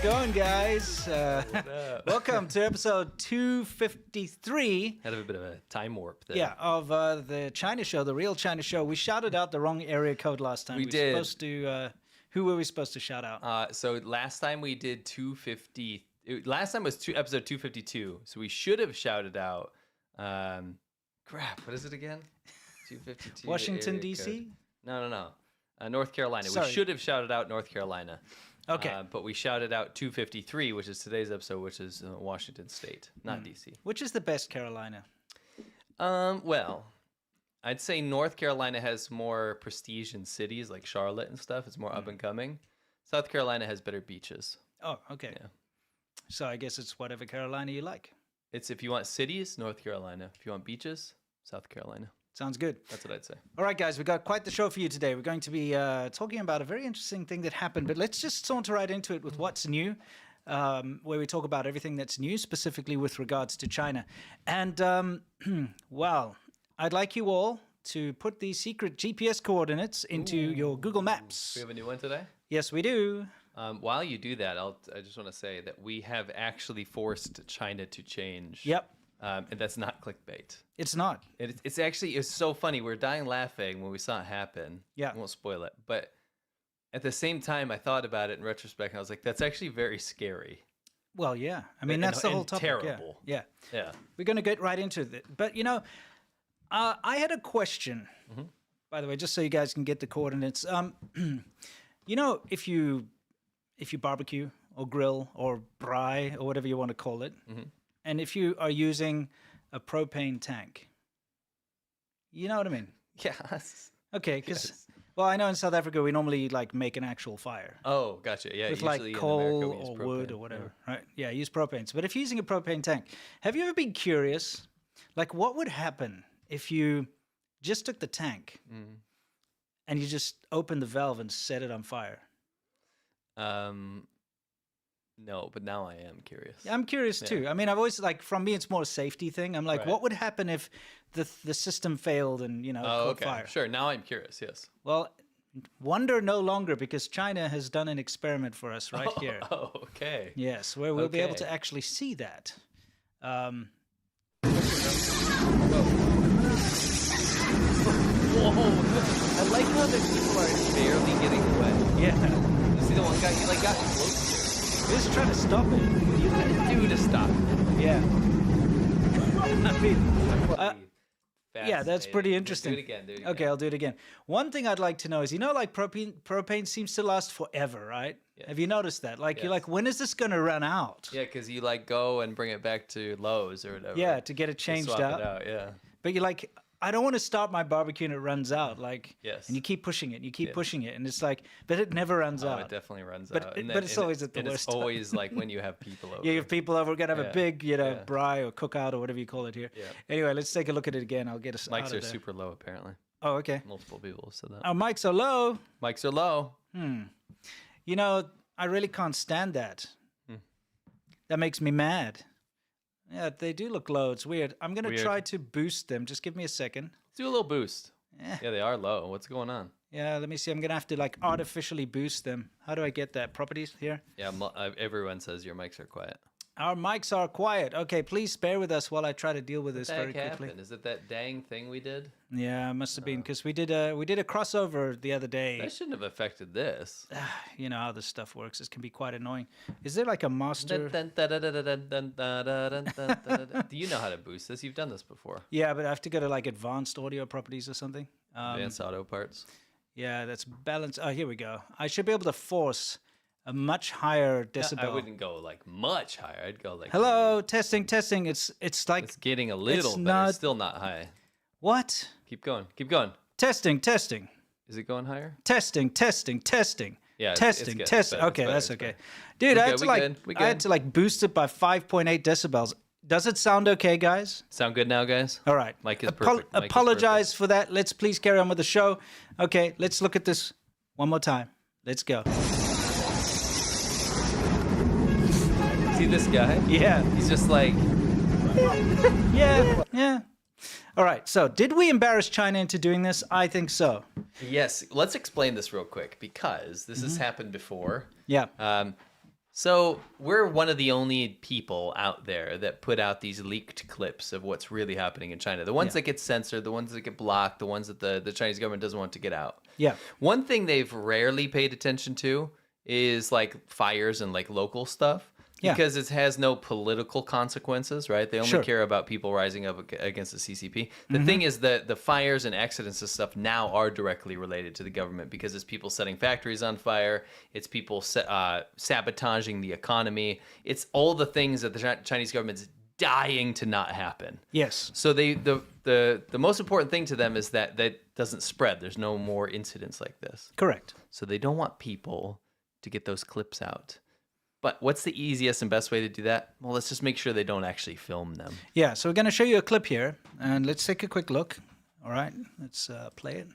going, guys? Welcome to episode 253. Had a bit of a time warp there. Yeah, of the China show, the real China show. We shouted out the wrong area code last time. We did. Supposed to, who were we supposed to shout out? So last time we did 250. Last time was episode 252. So we should have shouted out. Crap, what is it again? 252. Washington, D.C.? No. North Carolina. Sorry. We should have shouted out North Carolina. Okay. But we shouted out 253, which is today's episode, which is Washington State, not D.C. Which is the best Carolina? Well, I'd say North Carolina has more prestige in cities like Charlotte and stuff. It's more up and coming. South Carolina has better beaches. Oh, okay. Yeah. So I guess it's whatever Carolina you like. It's if you want cities, North Carolina. If you want beaches, South Carolina. Sounds good. That's what I'd say. All right, guys, we've got quite the show for you today. We're going to be talking about a very interesting thing that happened, but let's just saunter right into it with what's new, where we talk about everything that's new, specifically with regards to China. And, well, I'd like you all to put the secret GPS coordinates into your Google Maps. We have a new one today? Yes, we do. While you do that, I just want to say that we have actually forced China to change. Yep. And that's not clickbait. It's not. It's actually, it's so funny. We're dying laughing when we saw it happen. Yeah. I won't spoil it. But at the same time, I thought about it in retrospect, and I was like, that's actually very scary. Well, yeah. I mean, that's the whole topic. Terrible. Yeah. Yeah. We're going to get right into it. But, you know, I had a question, by the way, just so you guys can get the coordinates. You know, if you barbecue or grill or braai or whatever you want to call it, and if you are using a propane tank, you know what I mean? Yes. Okay, because, well, I know in South Africa we normally like make an actual fire. Oh, gotcha. Yeah, With usually like in coal America, we use or propane. wood or whatever, right? Yeah, use propanes. But if you're using a propane tank, have you ever been curious, like what would happen if you just took the tank and you just opened the valve and set it on fire? No, but now I am curious. I'm curious too. I mean, I've always like, from me, it's more a safety thing. I'm like, Right. what would happen if the system failed and, you know, caught okay. fire? Sure. Now I'm curious. Yes. Well, wonder no longer, because China has done an experiment for us right here. Oh, okay. Yes, where we'll be able Okay. to actually see that. Whoa! I like how the people are barely getting wet. Yeah, You see the one guy? He like got close. we're just trying to stop it. What are you gonna do to stop it? Yeah. I mean, That's yeah, that's pretty interesting. Do it again. Okay, I'll do it again. One thing I'd like to know is, you know, like propane seems to last forever, right? Yes. Have you noticed that? Like, you're Yes. like, when is this going to run out? Yeah, because you like go and bring it back to Lowe's or whatever. Yeah, to get it to changed swap out. it out. Yeah. But you're like, I don't want to start my barbecue and it runs out. Like, Yes. and you keep pushing it, and you keep Yes. pushing it, and it's like, but it never runs Oh, out. it definitely runs But out. it- but it's always at the and worst It's time. always like when you have people over. Yeah, you have people over, we're going to have a Yeah, big, you know, yeah. braai or cookout or whatever you call it here. Yeah. Anyway, let's take a look at it again. I'll get us Mics out are of there. super low, apparently. Oh, okay. Multiple people said that. Our mics are low. Mics are low. You know, I really can't stand that. That makes me mad. Yeah, they do look low. It's weird. I'm going to Weird. try to boost them. Just give me a second. Let's do a little boost. Eh. Yeah, they are low. What's going on? Yeah, let me see. I'm going to have to like artificially boost them. How do I get that? Properties here? Yeah, everyone says your mics are quiet. Our mics are quiet. Okay, please bear with us while I try to deal with this What very the heck quickly. happened? Is it that dang thing we did? Yeah, it must have been because we did a crossover the other day. That shouldn't have affected this. You know how this stuff works. This can be quite annoying. Is there like a master? Do you know how to boost this? You've done this before. Yeah, but I have to go to like advanced audio properties or something. Advanced auto parts. Yeah, that's balance. Oh, here we go. I should be able to force a much higher decibel. I wouldn't go like much higher. I'd go like. Hello, testing, testing. It's like It's getting a little, it's but not- it's still not high. what? Keep going. Keep going. Testing, testing, Is it going higher? testing, testing, testing. Yeah, it's testing, good. It's testing. better, Okay, it's that's better, okay. it's Dude, We I had good, to we like good, we I had good. to like boost it by 5.8 decibels. Does it sound okay, guys? Sound good now, guys? All right. Mic is perfect. Mic is Apologize for that. Let's please carry on with the show. Okay, let's look at this one more time. Let's go. See this guy? Yeah. He's just like, Yeah. All right. So, did we embarrass China into doing this? I think so. yes. Let's explain this real quick because this Mm-hmm. has happened before. Yeah. So we're one of the only people out there that put out these leaked clips of what's really happening in China. The ones that get censored, the ones that get blocked, the ones that the Chinese government doesn't want to get out. Yeah. One thing they've rarely paid attention to is like fires and like local stuff. Yeah. Because it has no political consequences, right? They only care about people rising up against the CCP. The thing is that the fires and accidents and stuff now are directly related to the government because it's people setting factories on fire. It's people sabotaging the economy. It's all the things that the Chinese government's dying to not happen. Yes. So the most important thing to them is that doesn't spread. There's no more incidents like this. Correct. So they don't want people to get those clips out. But what's the easiest and best way to do that? Well, let's just make sure they don't actually film them. Yeah, so we're going to show you a clip here, and let's take a quick look. All right, let's play it.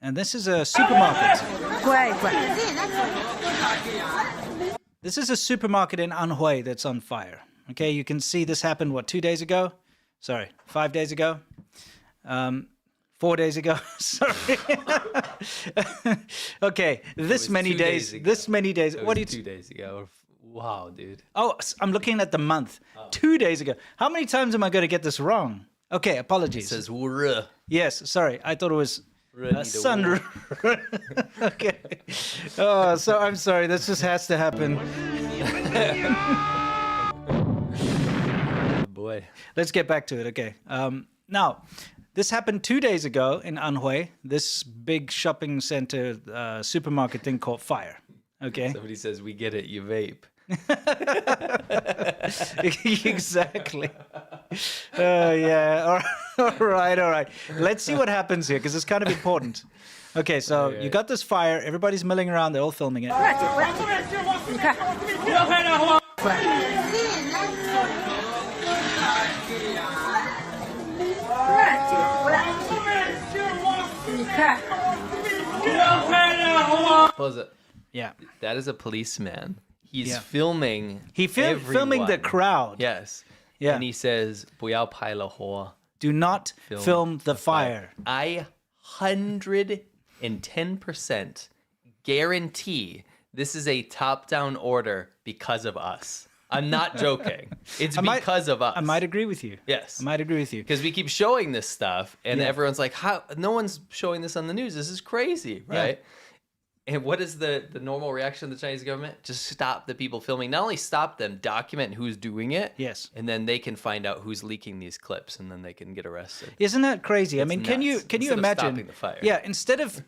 And this is a supermarket. This is a supermarket in Anhui that's on fire. Okay, you can see this happened, 2 days ago? Sorry, 5 days ago? 4 days ago, sorry. Okay, this many days. This many days. What do you? 2 days ago. Wow, dude. Oh, I'm looking at the month. 2 days ago. How many times am I going to get this wrong? Okay, apologies. It says "wuh." Yes, sorry. I thought it was sun. Okay. Oh, so I'm sorry. This just has to happen. Boy. Let's get back to it. Okay. Now. This happened 2 days ago in Anhui, this big shopping center supermarket thing caught fire. Okay. Somebody says, "We get it, you vape." Exactly. Yeah. All right. Let's see what happens here because it's kind of important. Okay, so you got this fire. Everybody's milling around. They're all filming it. Pause it. Yeah. That is a policeman. He's filming. Filming the crowd. Yes. Yeah. And he says, "不要拍了火." Do not film the fire. I 110% guarantee this is a top-down order because of us. I'm not joking. It's because of us. I might agree with you. Yes. I might agree with you. Because we keep showing this stuff, and everyone's like, "How? No one's showing this on the news. This is crazy, right?" And what is the normal reaction of the Chinese government? Just stop the people filming. Not only stop them, document who's doing it. Yes. And then they can find out who's leaking these clips, and then they can get arrested. Isn't that crazy? I mean, It's can you nuts. imagine? Instead of stopping the fire. Yeah. Instead of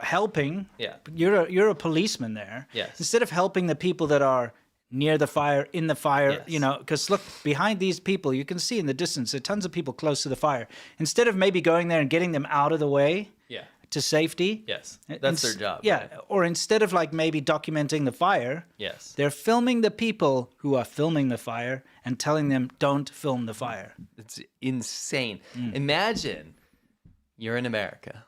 helping. Yeah. You're a policeman there. Yes. Instead of helping the people that are near the fire, in the fire, Yes. because look, behind these people, you can see in the distance, there are tons of people close to the fire. Instead of maybe going there and getting them out of the way to safety. Yes. That's their job. Yeah. Right? Or instead of maybe documenting the fire, Yes. they're filming the people who are filming the fire and telling them, don't film the fire. It's insane. Imagine you're in America,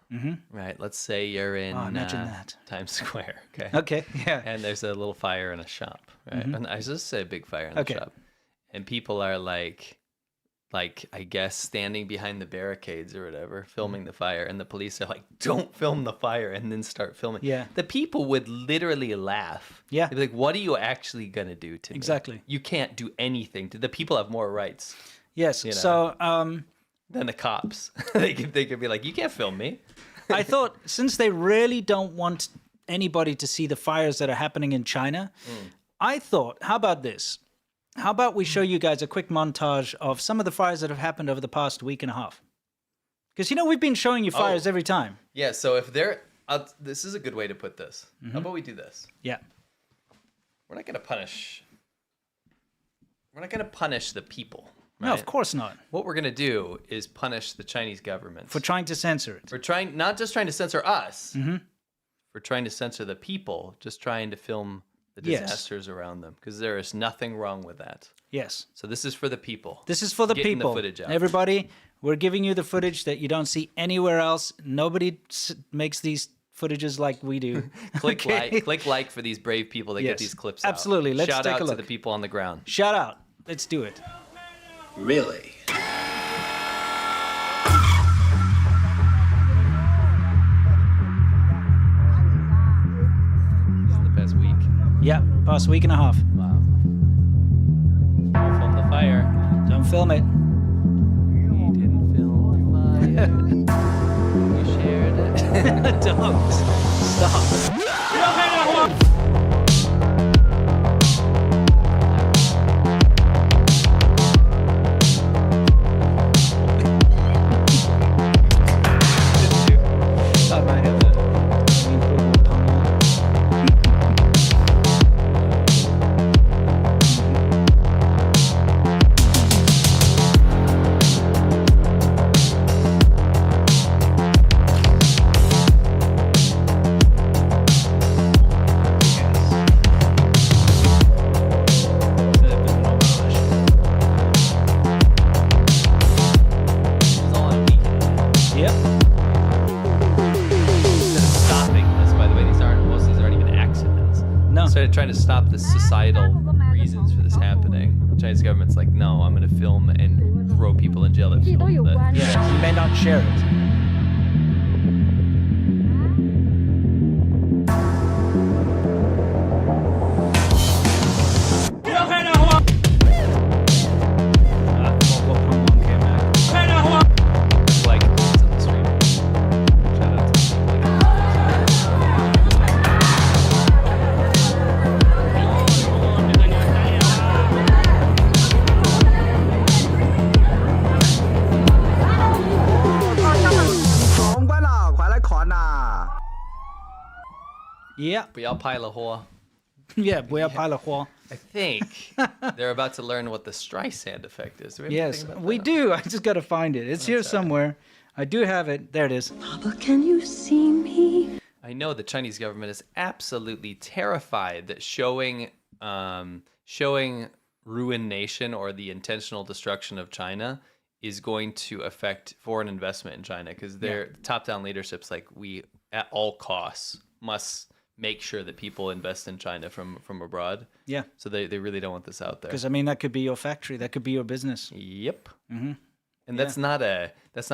right? Let's say you're in imagine that. Times Square, okay? Okay, yeah. And there's a little fire in a shop, right? And I just say a big fire in the shop. And people are like, I guess, standing behind the barricades or whatever, filming the fire. And the police are like, don't film the fire, and then start filming. Yeah. The people would literally laugh. Yeah. They'd be like, what are you actually going to do to me? Exactly. You can't do anything. The people have more rights. Yes. know. So Than the cops. they could be like, you can't film me. I thought since they really don't want anybody to see the fires that are happening in China, I thought, how about this? How about we show you guys a quick montage of some of the fires that have happened over the past week and a half? Because, we've been showing you fires every time. Yeah, so if they're... this is a good way to put this. How about we do this? Yeah. We're not going to punish... We're not going to punish the people. Right? No, of course not. What we're going to do is punish the Chinese government. For trying to censor it. For trying... Not just trying to censor us. For trying to censor the people. Just trying to film... the disasters around them, because there is nothing wrong with that. Yes. So this is for the people. This is for the Getting people. the footage out. Everybody, we're giving you the footage that you don't see anywhere else. Nobody makes these footages like we do. Click like for these brave people that get these clips out. Absolutely. Let's Shout take out a look. to the people on the ground. Shout out. Let's do it. Really? The past week. Yeah, past week and a half. Wow. Don't film the fire. Don't film it. You didn't film the fire. You shared it. Don't. Stop. Trying to stop the societal reasons for this happening. The Chinese government's like, no, I'm going to film and throw people in jail that filmed it. Yeah, you may not share it. Yeah. 不要拍了货. Yeah, 不要拍了货. I think they're about to learn what the Streisand effect is. Do we have Yes, anything about we that? do. I just got to find it. It's here somewhere. I do have it. There it is. Papa, can you see me? I know the Chinese government is absolutely terrified that showing ruination or the intentional destruction of China is going to affect foreign investment in China, because their top-down leadership's like, we at all costs must make sure that people invest in China from abroad. Yeah. So they really don't want this out there. Because, I mean, that could be your factory. That could be your business. Yep. Mm-hmm. And that's not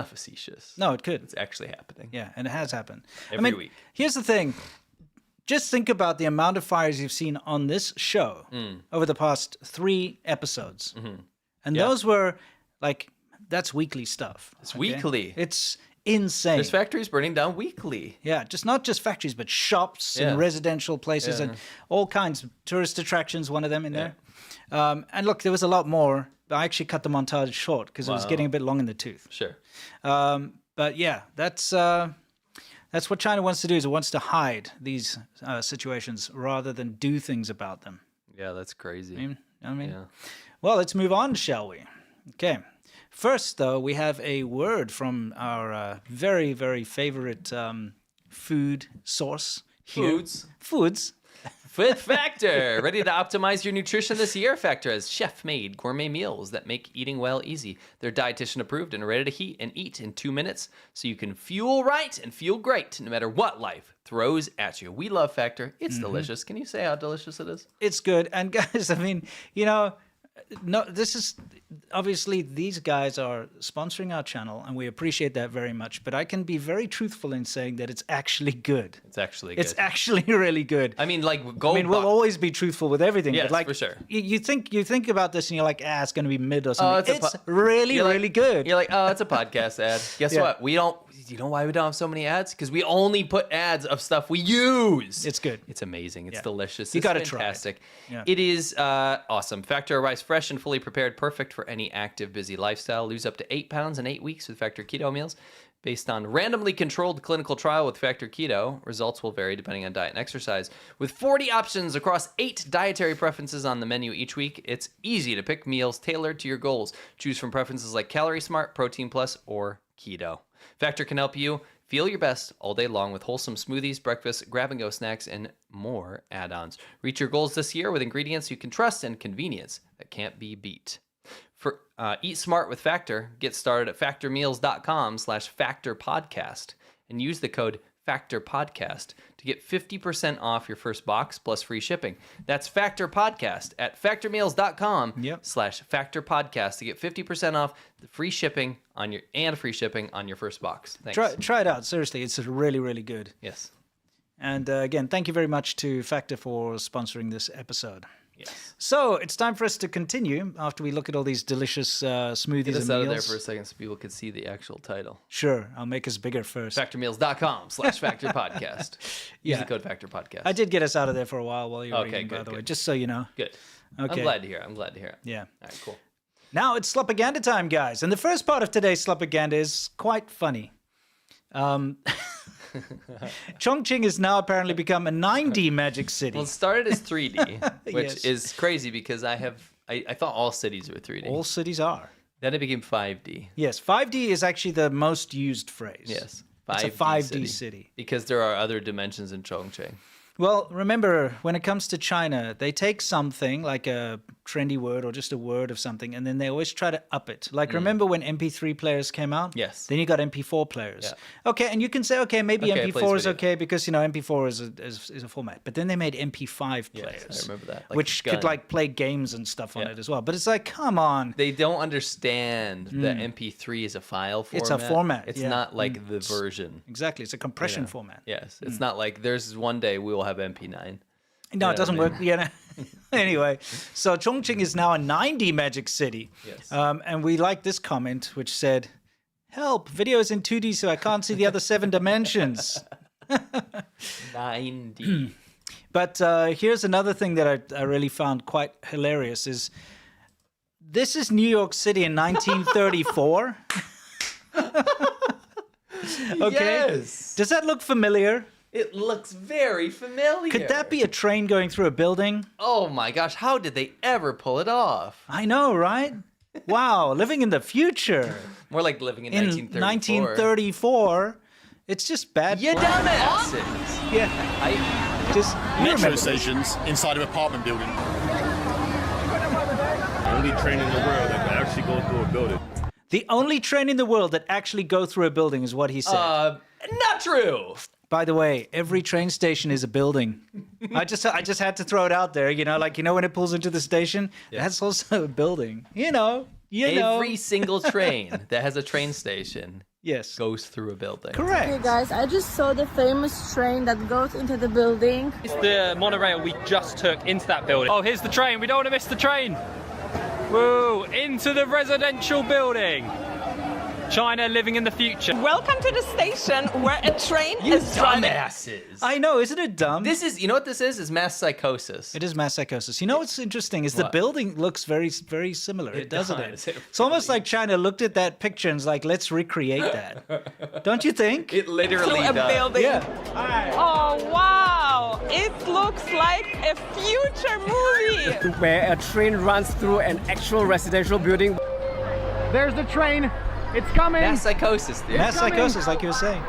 facetious. No, it could. It's actually happening. Yeah, and it has happened. Every week. Here's the thing. Just think about the amount of fires you've seen on this show over the past 3 episodes. Mm-hmm. And those were, like, that's weekly stuff. It's weekly. It's insane. There's factories burning down weekly. Yeah, not just factories, but shops and residential places and all kinds of tourist attractions, one of them in there. And look, there was a lot more, but I actually cut the montage short because it was getting a bit long in the tooth. Sure. But yeah, that's what China wants to do, is it wants to hide these situations rather than do things about them. Yeah, that's crazy. Well, let's move on, shall we? Okay. First, though, we have a word from our very, very favorite food source here. Foods. With Factor, ready to optimize your nutrition this year? Factor has chef-made gourmet meals that make eating well easy. They're dietitian approved and ready to heat and eat in 2 minutes, so you can fuel right and feel great no matter what life throws at you. We love Factor. It's delicious. Can you say how delicious it is? It's good. And guys, I mean, no, this is obviously, these guys are sponsoring our channel, and we appreciate that very much. But I can be very truthful in saying that it's actually good. It's actually good. It's actually really good. I mean, like, we'll always be truthful with everything. Yes, but like, for sure. You think about this, and you're like, it's going to be mid or something. It's really good. You're like, it's a podcast ad. Guess what? You know why we don't have so many ads? Because we only put ads of stuff we use. It's good. It's amazing. It's delicious. You got to try it. Yeah. It is awesome. Factor arrives fresh and fully prepared, perfect for any active, busy lifestyle. Lose up to 8 pounds in 8 weeks with Factor Keto meals. Based on randomly controlled clinical trial with Factor Keto, results will vary depending on diet and exercise. With 40 options across 8 dietary preferences on the menu each week, it's easy to pick meals tailored to your goals. Choose from preferences like Calorie Smart, Protein Plus, or Keto. Factor can help you feel your best all day long with wholesome smoothies, breakfast, grab-and-go snacks, and more add-ons. Reach your goals this year with ingredients you can trust and convenience that can't be beat. For Eat Smart with Factor, get started at factormeals.com/factorpodcast and use the code FactorPodcast to get 50% off your first box plus free shipping. That's Factor Podcast at factormeals.com/factorpodcast to get 50% off the free shipping on your first box. Thanks. Try it out. Seriously, it's really, really good. Yes. And again, thank you very much to Factor for sponsoring this episode. Yes. So it's time for us to continue after we look at all these delicious smoothies Get us and out meals. of there for a second so people can see the actual title. Sure, I'll make us bigger first. Factormeals.com/factorpodcast. Use the code factorpodcast. I did get us out of there for a while you were Okay, eating, by good, the way, good. just so you know. Good. Okay. I'm glad to hear it. Yeah. All right, cool. Now it's Slupaganda time, guys. And the first part of today's Slupaganda is quite funny. Chongqing has now apparently become a 9D magic city. Well, it started as 3D, which Yes. is crazy because I thought all cities were 3D. All cities are. Then it became 5D. Yes, 5D is actually the most used phrase. Yes. It's a 5D city. Because there are other dimensions in Chongqing. Well, remember, when it comes to China, they take something like a trendy word or just a word of something, and then they always try to up it. Like, remember when MP3 players came out? Yes. Then you got MP4 players. Yeah. Okay, and you can say, okay, maybe Okay, it plays MP4 is video. okay because, MP4 is a format. But then they made MP5 Yes, players. I remember that. Like which Gun. could, like, play games and stuff on Yeah. it as well. But it's like, come on. They don't understand that MP3 is a file format. It's a format, It's yeah. not like the version. Exactly. It's a compression format. Yes. It's not like there's one day we will have MP9. No, it doesn't work. I Anyway, so Chongqing is now a 9D magic city. Yes. And we like this comment, which said, help, video is in 2D, so I can't see the other 7 dimensions. 9D. But here's another thing that I really found quite hilarious is, this is New York City in 1934. Okay. Yes. Does that look familiar? It looks very familiar. Could that be a train going through a building? Oh my gosh, how did they ever pull it off? I know, right? Wow, living in the future. More like living in In 1934. 1934, it's just bad. You planning. dumbasses. Yeah, just you Metro remember this. stations inside of apartment building. Only train in the world that can actually go through a building. The only train in the world that actually go through a building is what he said. Not true. By the way, every train station is a building. I just had to throw it out there. When it pulls into the station, that's also a building. You know. Every single train that has a train station Yes. goes through a building. Correct. Hey guys, I just saw the famous train that goes into the building. It's the monorail we just took into that building. Oh, here's the train. We don't want to miss the train. Woo! Into the residential building. China living in the future. Welcome to the station where a train is driving. Dumbasses. I know, isn't it dumb? This is, you know what this is mass psychosis. It is mass psychosis. You know what's interesting is the What? building looks very, very similar. It doesn't does. it? It It's almost really like China looked at that picture and is like, let's recreate that. Don't you think? It literally Through a does. building. Yeah. Oh wow! It looks like a future movie. Where a train runs through an actual residential building. There's the train. It's coming. Mass psychosis, dude. Mass psychosis, like you were saying.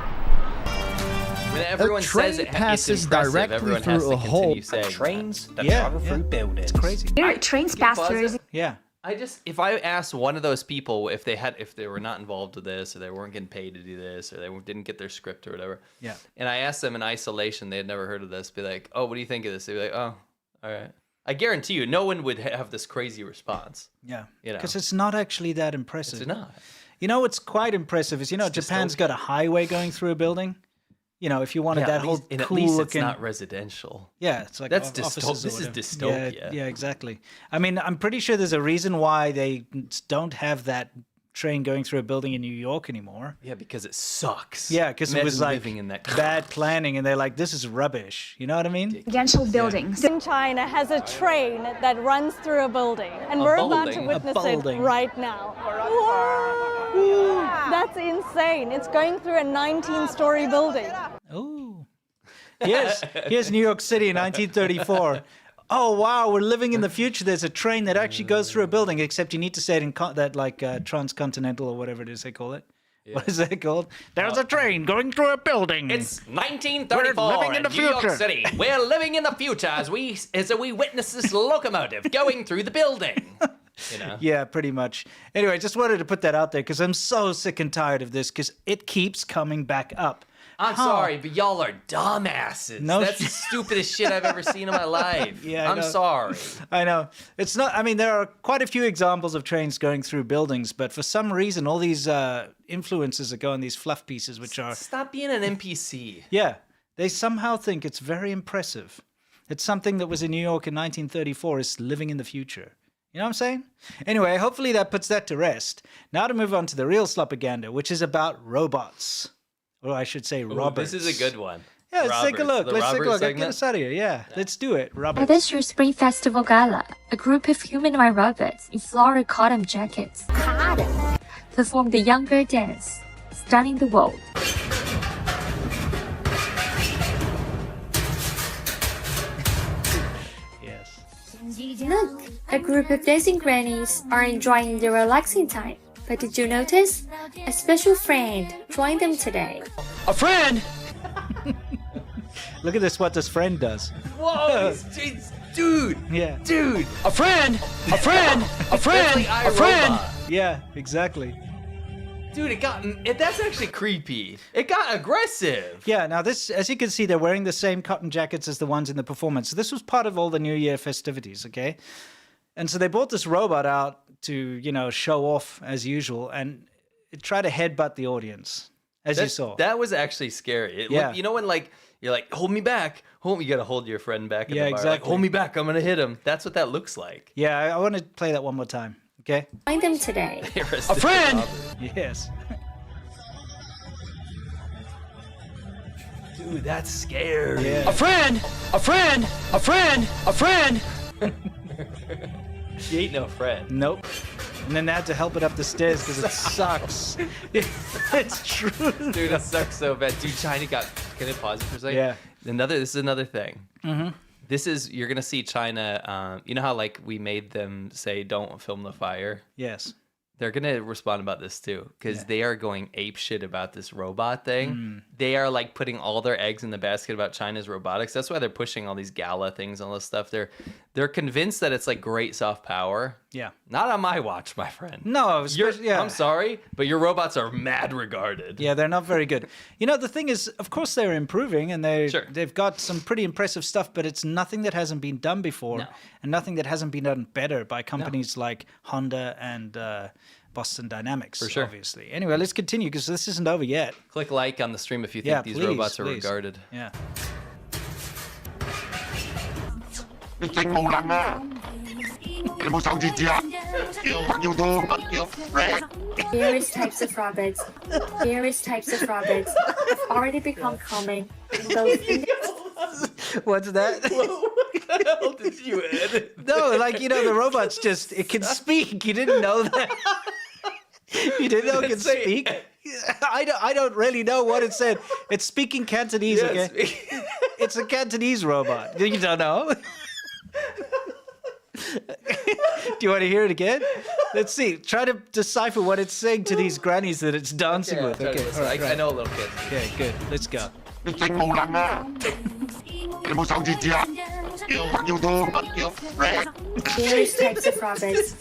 When everyone says it, passes it's impressive, directly everyone through has to a hole. continue saying Trains that Yeah, travel through buildings. It's crazy. Trains faster. Yeah. if I asked one of those people if they were not involved with this, or they weren't getting paid to do this, or they didn't get their script or whatever, Yeah. and I asked them in isolation, they had never heard of this, be like, oh, what do you think of this? They'd be like, oh, all right. I guarantee you, no one would have this crazy response. Yeah. You know. Because it's not actually that impressive. It's not. You know what's quite impressive is, Japan's got a highway going through a building. If you wanted that whole and cool at least looking. it's not residential. Yeah, it's like That's offices or this is whatever. dystopia. Yeah, exactly. I mean, I'm pretty sure there's a reason why they don't have that train going through a building in New York anymore. Yeah, because it sucks. Yeah, because it was Imagine like living in that bad planning, and they're like, "This is rubbish." You know what I mean? Residential buildings. China has a train that runs through a building, and we're about to building. witness A it building. right now. Whoa. That's insane. It's going through a 19-story building. Oh, here's New York City in 1934. Oh wow, we're living in the future. There's a train that actually goes through a building, except you need to say it in transcontinental or whatever it is they call it. Yeah. What is that called? There's a train going through a building. It's 1934 We're living in the New York future. City. We're living in the future as we witness this locomotive going through the building. Yeah, pretty much. Anyway, just wanted to put that out there because I'm so sick and tired of this because it keeps coming back up. I'm sorry, but y'all are dumbasses. No That's the stupidest shit I've ever seen in my life. Yeah, I I'm know. sorry. I know. It's not, I mean, there are quite a few examples of trains going through buildings, but for some reason, all these influences that go on these fluff pieces, which are, Stop being an NPC. yeah, they somehow think it's very impressive. It's something that was in New York in 1934 is living in the future. You know what I'm saying? Anyway, hopefully that puts that to rest. Now to move on to the real slopaganda, which is about robots. Or I should say robots. This is a good one. Yeah, let's take a look. The Let's take a Robert look. segment? Get us out of here. Yeah, let's do it. At Robots. this year's Spring Festival Gala, a group of humanoid robots in floral cotton jackets performed the younger dance, stunning the world. Yes. Look, a group of dancing grannies are enjoying their relaxing time. But did you notice? A special friend joined them today. A friend? Look at this, what this friend does. Whoa, dude. Yeah. Dude. A friend? A friend? A friend? A friend? Yeah, exactly. Dude, that's actually creepy. It got aggressive. Yeah, now this, as you can see, they're wearing the same cotton jackets as the ones in the performance. So this was part of all the New Year festivities, okay? And so they brought this robot out to, you know, show off as usual and try to headbutt the audience, as you saw. That was actually scary. Yeah. You know when like you're like, hold me back, you gotta hold your friend back in the bar. exactly. Like, hold me back, I'm gonna hit him. That's what that looks like. Yeah, I want to play that one more time, okay? Joined them today. A friend! Yes. Dude, that's scary. Yeah. A friend! A friend! A friend! A friend! She ain't no friend. Nope. And then they had to help it up the stairs because it sucks. It's true. Dude, it sucks so bad. Dude, China got. Can I pause it for a second? Yeah. This is another thing. Mm-hmm. You're gonna see China. You know how like we made them say don't film the fire. Yes. They're gonna respond about this too, because they are going ape shit about this robot thing. They are like putting all their eggs in the basket about China's robotics. That's why they're pushing all these gala things, all this stuff. They're convinced that it's like great soft power. Yeah. Not on my watch, my friend. No, yeah. I'm sorry, but your robots are mad regarded. Yeah, they're not very good. You know, the thing is, of course, they're improving and they've got some pretty impressive stuff, but it's nothing that hasn't been done before and nothing that hasn't been done better by companies like Honda and Boston Dynamics, For sure. obviously. Anyway, let's continue because this isn't over yet. Click like on the stream if you think these robots are regarded. Yeah. Various types of robots. Various types of robots have already become common in both What's that? What the hell did you edit? No, like, you know, the robots it can speak. You didn't know that. You didn't know it can speak? I don't really know what it said. It's speaking Cantonese, okay? It's a Cantonese robot. You don't know? Do you want to hear it again? Let's see. Try to decipher what it's saying to these grannies that it's dancing with. Okay, all right, I know a little kid. Okay, good. Let's go. various types of robots.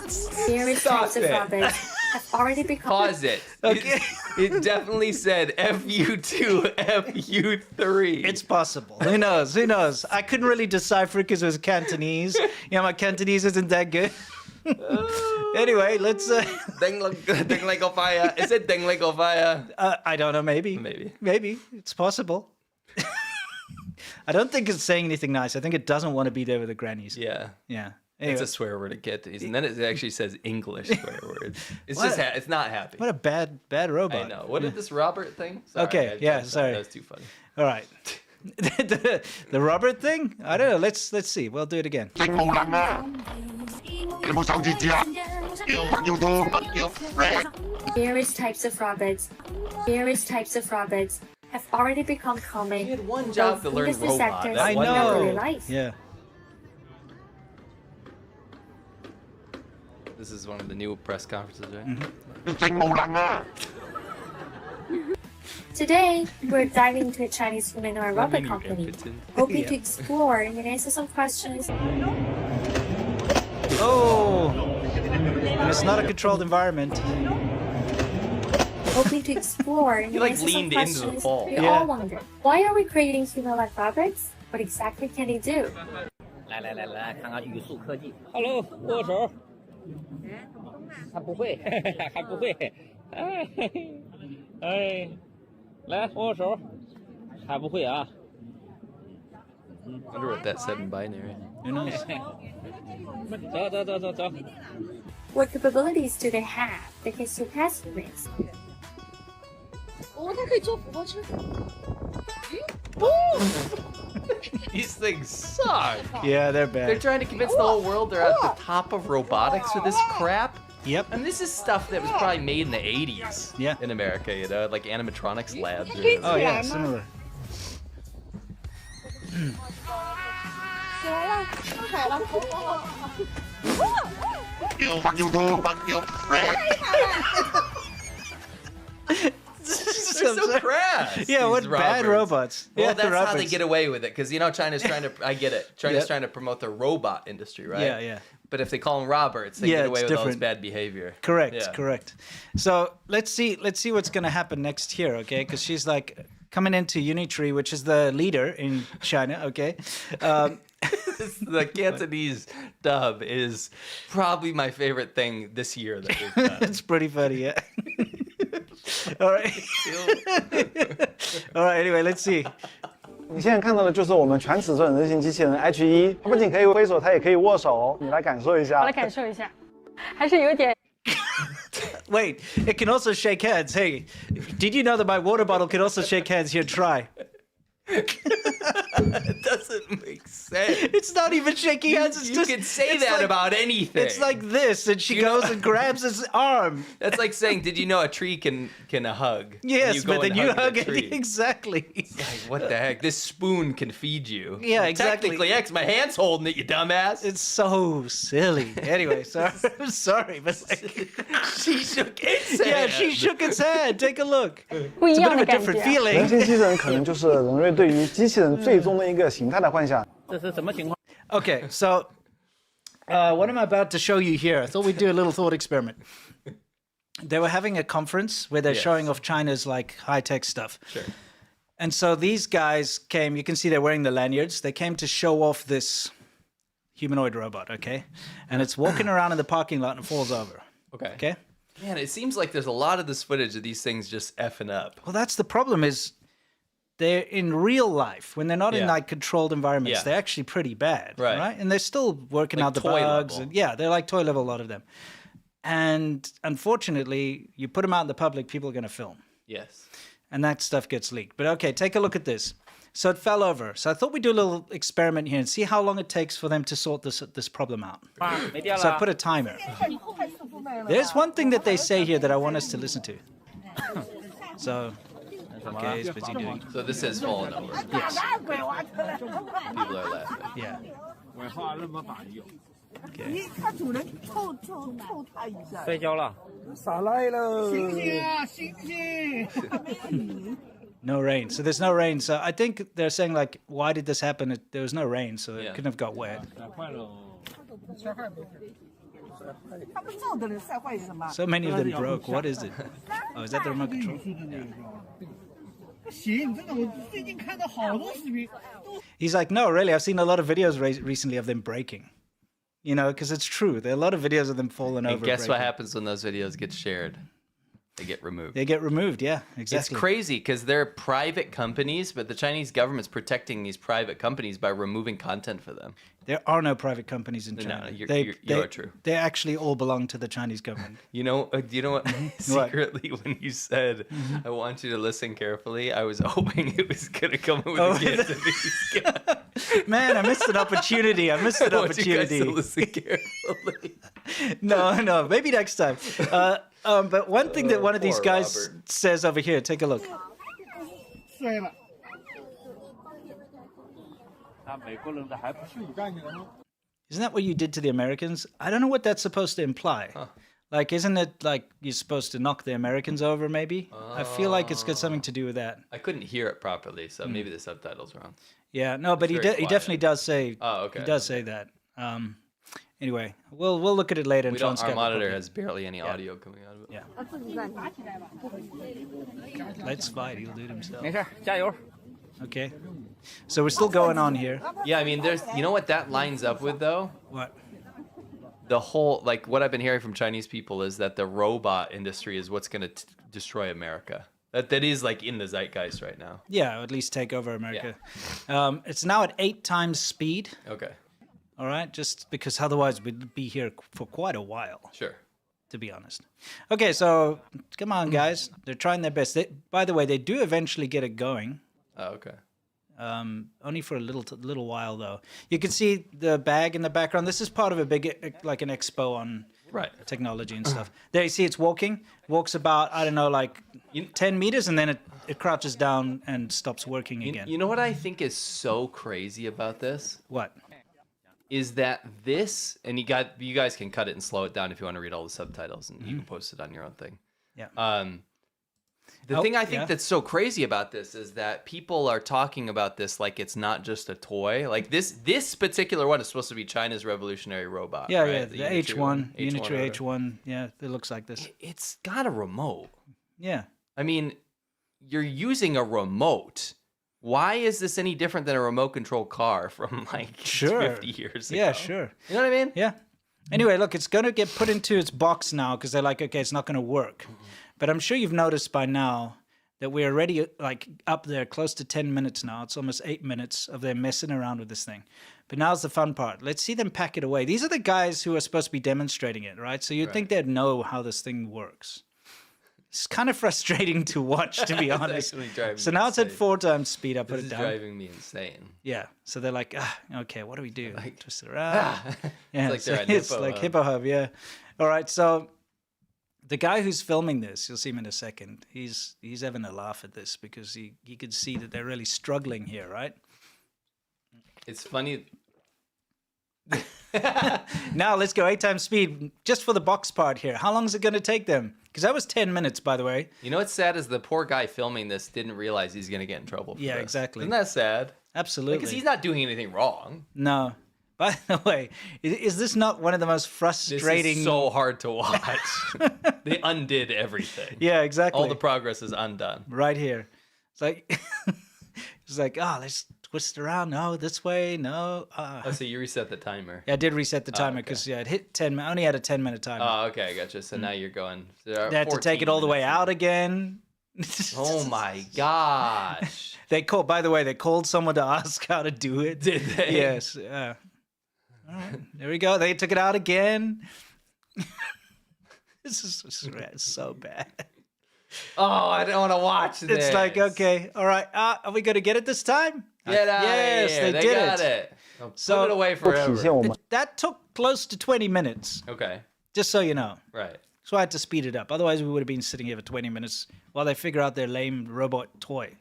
Various types of robots have already become. Pause it. Okay. It definitely said FU2, FU3. It's possible. Who knows? Who knows? I couldn't really decipher it because it was Cantonese. You know, my Cantonese isn't that good. Anyway, let's. Deng like a fire. Is it deng like a fire? I don't know. Maybe. Maybe. It's possible. I don't think it's saying anything nice. I think it doesn't want to be there with the grannies. Yeah. Yeah. It's Anyway. a swear word at Cantonese, and then it actually says English swear word. It's just it's not happy. What a bad robot. I know. What is this Robert thing? Sorry, Okay, sorry. That was too funny. All right. the Robert thing? I don't know. Let's see. We'll do it again. Various types of robots. Various types of robots have already become common. You had one job to learn industry robot. sectors That I in one know. daily life. Yeah. This is one of the new press conferences, right? Today, we're diving into a Chinese humanoid robot company, impotent. hoping to explore and answer some questions. Oh. And it's not a controlled environment. Hoping to explore and You, like, answer some leaned into the questions ball. we Yeah. all wonder. Why are we creating humanoid robots? What exactly can they do? 来来来来，看看语速科技。Hello，握手。还不会，还不会。哎，哎，来握手。还不会啊？ I wonder what that said in binary. Who knows? What capabilities do they have that can surpass humans? These things suck. Yeah, they're bad. They're trying to convince the whole world they're at the top of robotics with this crap. Yep. And this is stuff that was probably made in the 80s. Yeah. In America, you know, like animatronics labs. Or, Oh yeah, similar. They're so crass. Yeah, what these bad robots. Well, Yeah, that's how they robots. get away with it, because you know China's trying to. I get it. China's trying to promote the robot industry, right? Yeah, yeah. But if they call them Roberts, they Yeah, get away it's with all this different. bad behavior. Correct, Yeah. correct. So let's see what's gonna happen next here, okay? Because she's like coming into Unitree, which is the leader in China, okay? The Cantonese dub is probably my favorite thing this year that we've done. It's pretty funny, yeah. All right. All right. Anyway, let's see. 你现在看到的就是我们全尺寸人形机器人 H1，它不仅可以挥手，它也可以握手。你来感受一下。我来感受一下，还是有点。 Wait, it can also shake hands. Hey, did you know that my water bottle can also shake hands? Here, try. It doesn't make sense. It's not even shaking hands. It's You just, can say it's that like- about anything. It's like this, and she goes and grabs his arm. That's like saying, "Did you know a tree can hug?" Yes, And go but then and you the hug tree. it. Exactly. Like, what the heck? This spoon can feed you. Yeah, Well, exactly. Technically, X, my hand's holding it, you dumbass. It's so silly. Anyway, sorry, I'm sorry, but like, she shook its yeah, hand. she shook its head. Take a look. 不一 It's a 样 bit 的 of a 感 different 觉。 feeling. 人形机器人可能就是人类对于机器人最终的一个形态的幻想。 Okay, so what I'm about to show you here, I thought we'd do a little thought experiment. They were having a conference where they're Yes. showing off China's like high-tech stuff. Sure. And so these guys came, you can see they're wearing the lanyards. They came to show off this humanoid robot, okay? And it's walking around in the parking lot and falls over. Okay. Okay? Man, it seems like there's a lot of this footage of these things just effing up. Well, that's the problem is they're in real life. When they're not in Yeah. like controlled environments, Yeah. they're actually pretty bad, Right. And they're still working Like out the toy bugs. level. And, yeah, they're like toy level, a lot of them. And unfortunately, you put them out in the public, people are going to film. Yes. And that stuff gets leaked. But okay, take a look at this. So it fell over. So I thought we'd do a little experiment here and see how long it takes for them to sort this problem out. So I put a timer. There's one thing that they say here that I want us to listen to. So, okay, it's busy doing. So this is falling over. Yes. People are laughing. Yeah. Okay. 摔跤了。 No rain. So there's no rain. So I think they're saying like, why did this happen? There was no rain, so it Yeah. couldn't have got wet. So many of them broke. What is it? Oh, is that the remote control? He's like, no, really, I've seen a lot of videos recently of them breaking. You know, because it's true. There are a lot of videos of them falling over. And guess what breaking. happens when those videos get shared? They get removed. They get removed, yeah, It's exactly. crazy because they're private companies, but the Chinese government's protecting these private companies by removing content for them. There are no private companies in No, China. you're true. They actually all belong to the Chinese government. You know what? Secretly, when you said, I want you to listen carefully, I was hoping it was going to come with a gift of these guys. Man, I missed an opportunity. I missed an I want you guys opportunity. to listen carefully. No, maybe next time. But one thing that one of these poor guys Robert. says over here, take a look. Isn't that what you did to the Americans? I don't know what that's supposed to imply. Like, isn't it like you're supposed to knock the Americans over, maybe? I feel like it's got something to do with that. I couldn't hear it properly, so maybe the subtitle's wrong. Yeah, no, but he very he quiet. definitely does say. Oh, okay. He does say that. Anyway, we'll look at it later. And We try and don't, our scout the monitor problem. has barely any audio coming out of it. Yeah. Let's fight. He'll do it himself. 没事，加油。 Okay. So we're still going on here. Yeah, I mean, there's, you know what that lines up with though? What? The whole, like, what I've been hearing from Chinese people is that the robot industry is what's going to destroy America. That is like in the zeitgeist right now. Yeah, or at least take over America. It's now at 8 times speed. Okay. All right, just because otherwise we'd be here for quite a while. Sure. To be honest. Okay, so come on, guys. They're trying their best. By the way, they do eventually get it going. Oh, okay. Only for a little while, though. You can see the bag in the background. This is part of a big, like an expo on technology and stuff. There you see it's walking. Walks about, I don't know, like 10 meters, and then it crouches down and stops working again. You know what I think is so crazy about this? What? Is that this, and you guys can cut it and slow it down if you want to read all the subtitles, and you can post it on your own thing. Yeah. The thing I think that's so crazy about this is that people are talking about this like it's not just a toy. Like this particular one is supposed to be China's revolutionary robot. Yeah, right? yeah, the H1, Unitree H1. Yeah, it looks like this. It's got a remote. Yeah. I mean, you're using a remote. Why is this any different than a remote control car from like 50 years ago? Yeah, sure. You know what I mean? Yeah. Anyway, look, it's going to get put into its box now because they're like, okay, it's not going to work. But I'm sure you've noticed by now that we're already like up there close to 10 minutes now. It's almost 8 minutes of them messing around with this thing. But now's the fun part. Let's see them pack it away. These are the guys who are supposed to be demonstrating it, right? So you'd think they'd know how this thing works. It's kind of frustrating to watch, to be honest. So now it's at 4 times speed. I put it down. This is driving me insane. Yeah. So they're like, okay, what do we do? Like, twist it around. Yeah, it's like, it's like Hippo Hub. Yeah. All right. So the guy who's filming this, you'll see him in a second. He's having a laugh at this because he could see that they're really struggling here, right? It's funny. Now let's go 8 times speed just for the box part here. How long is it going to take them? Because that was 10 minutes, by the way. You know what's sad is the poor guy filming this didn't realize he's going to get in trouble for Yeah, this. exactly. Isn't that sad? Absolutely. Because he's not doing anything wrong. No. By the way, is this not one of the most frustrating... This is so hard to watch. They undid everything. Yeah, exactly. All the progress is undone. Right here. It's like, let's twist around. No, this way. No. Oh, so you reset the timer. Yeah, I did reset the timer because it hit 10. I only had a 10-minute timer. Oh, okay, I gotcha. So now you're going. They had to take it all the way out again. Oh my gosh. By the way, they called someone to ask how to do it. Did they? Yes. All right, there we go. They took it out again. This is so bad. Oh, I don't want to watch this. It's like, okay, all right. Are we going to get it this time? Get out yes, of here. they did got it. Put it away forever. That took close to 20 minutes. Okay. Just so you know. Right. So I had to speed it up. Otherwise, we would have been sitting here for 20 minutes while they figure out their lame robot toy.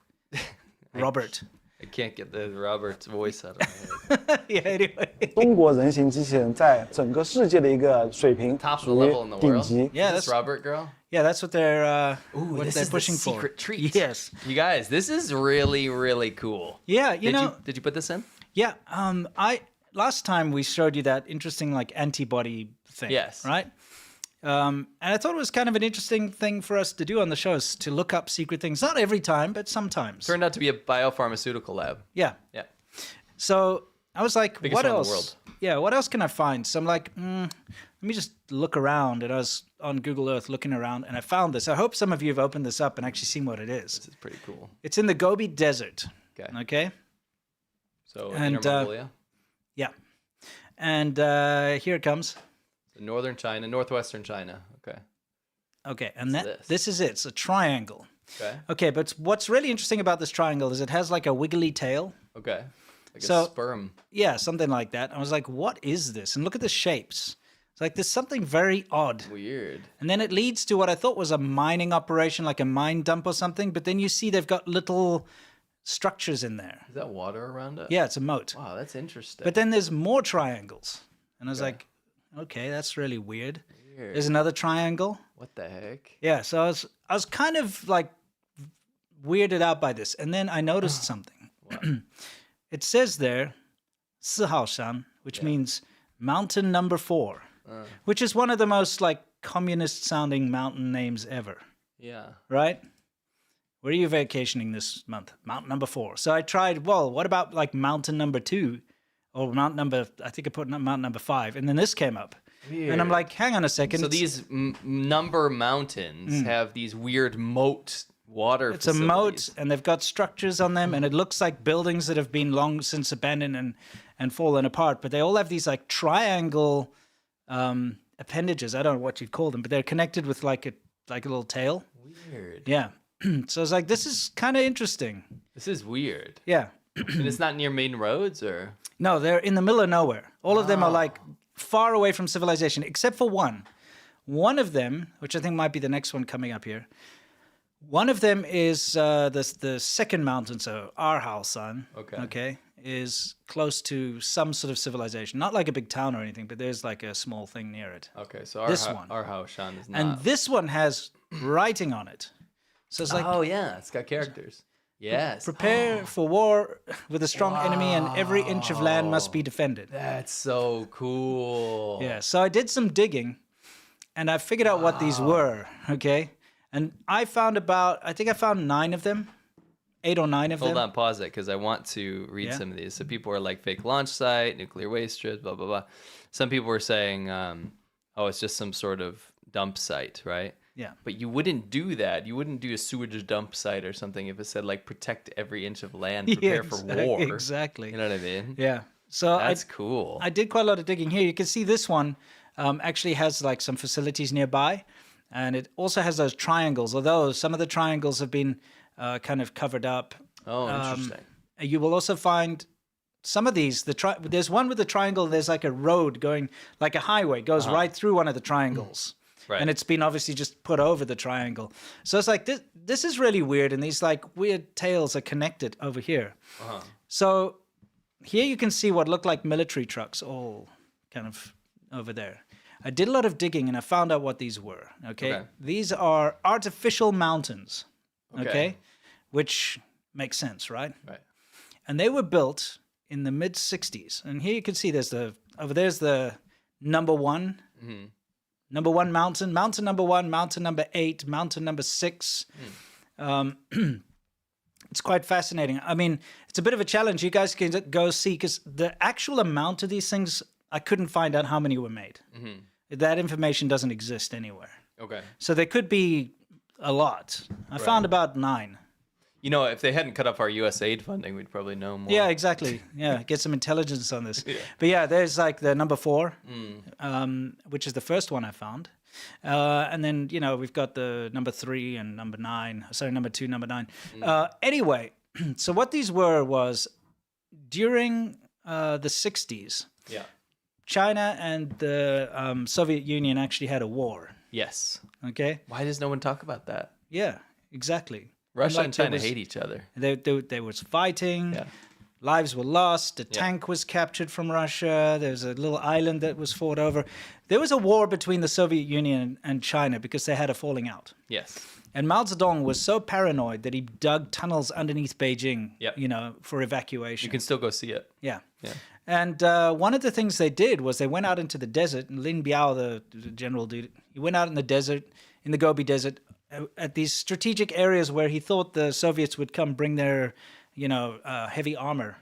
Robert. I can't get the Robert's voice out of my head. Yeah, anyway. 中国人形机器人在整个世界的一个水平 Top of the 属 level in the 于顶 world. 级。 Yeah, Is this Robert girl? Yeah, that's what they're this they're is pushing the secret for. treat. Yes. You guys, this is really, really cool. Yeah, you know. Did you put this in? Yeah, last time we showed you that interesting like antibody thing. Yes. Right. And I thought it was kind of an interesting thing for us to do on the show is to look up secret things. Not every time, but sometimes. Turned out to be a biopharmaceutical lab. Yeah. Yeah. So I was like, Biggest what one in else? the world. Yeah, what else can I find? So I'm like, let me just look around. And I was on Google Earth looking around, and I found this. I hope some of you have opened this up and actually seen what it is. This is pretty cool. It's in the Gobi Desert. Okay. Okay. So And, Inner Mongolia. Yeah. And here it comes. Northern China, northwestern China. Okay. Okay, and What's this is it. It's a triangle. Okay. Okay, but what's really interesting about this triangle is it has like a wiggly tail. Okay. Like So- a sperm. Yeah, something like that. I was like, what is this? And look at the shapes. It's like there's something very odd. Weird. And then it leads to what I thought was a mining operation, like a mine dump or something. But then you see they've got little structures in there. Is that water around it? Yeah, it's a moat. Wow, that's interesting. But then there's more triangles. And I was like, okay, that's really weird. Weird. There's another triangle. What the heck? Yeah, so I was kind of like weirded out by this. And then I noticed something. It says there, 4号山, which means mountain number 4, which is one of the most like communist sounding mountain names ever. Yeah. Right? Where are you vacationing this month? Mountain number 4. So I tried, well, what about like mountain number 2? Or I think I put mountain number 5. And then this came up. Weird. And I'm like, hang on a second. So these number mountains have these weird moat Water It's a moat, and they've got structures on them, and it looks like buildings that have been long since abandoned and fallen apart. But they all have these like triangle appendages. I don't know what you'd call them, but they're connected with like a little tail. Weird. Yeah. So it's like, this is kind of interesting. This is weird. Yeah. And it's not near main roads, or? No, they're in the middle of nowhere. All of them are like far away from civilization, except for one. One of them, which I think might be the next one coming up here. One of them is the second mountain, so Argentine. Okay, is close to some sort of civilization, not like a big town or anything, but there's like a small thing near it. Okay, so Argentine is not. And this one has writing on it, so it's like, oh yeah, it's got characters. Yes. Prepare for war with a strong enemy, and every inch of land must be defended. That's so cool. Yeah. So I did some digging, and I figured out what these were. Okay. And I found I think I found 9 of them, 8 or 9 of them. Hold on, pause it, because I want to read some of these. So people are like fake launch site, nuclear waste strips, blah, blah, blah. Some people were saying, it's just some sort of dump site, right? Yeah. But you wouldn't do that. You wouldn't do a sewage dump site or something if it said like protect every inch of land, prepare for war. Exactly. You know what I mean? Yeah. So that's cool. I did quite a lot of digging here. You can see this one actually has like some facilities nearby. And it also has those triangles, although some of the triangles have been kind of covered up. Oh, interesting. You will also find some of these. There's one with a triangle. There's like a road going, like a highway, goes right through one of the triangles. Right. And it's been obviously just put over the triangle. So it's like, this is really weird. And these like weird tails are connected over here. So here you can see what look like military trucks all kind of over there. I did a lot of digging, and I found out what these were, okay? These are artificial mountains, okay? Which makes sense, right? Right. And they were built in the mid-60s. And here you can see there's there's the number 1. Number 1 mountain, mountain number 1, mountain number 8, mountain number 6. It's quite fascinating. I mean, it's a bit of a challenge. You guys can go see, because the actual amount of these things, I couldn't find out how many were made. That information doesn't exist anywhere. Okay. So there could be a lot. I found about 9. You know, if they hadn't cut off our U.S. aid funding, we'd probably know more. Yeah, exactly. Yeah, get some intelligence on this. But yeah, there's like the number 4, which is the first one I found. And then, we've got the number 3 and number 9. Sorry, number 2, number 9. Anyway, so what these was during the 60s. Yeah. China and the Soviet Union actually had a war. Yes. Okay. Why does no one talk about that? Yeah, exactly. Russia and China hate each other. There was fighting. Yeah. Lives were lost. A tank was captured from Russia. There was a little island that was fought over. There was a war between the Soviet Union and China because they had a falling out. Yes. And Mao Zedong was so paranoid that he dug tunnels underneath Beijing, for evacuation. You can still go see it. Yeah. And one of the things they did was they went out into the desert, and Lin Biao, the general dude, he went out in the desert, in the Gobi Desert, at these strategic areas where he thought the Soviets would come bring their, heavy armor,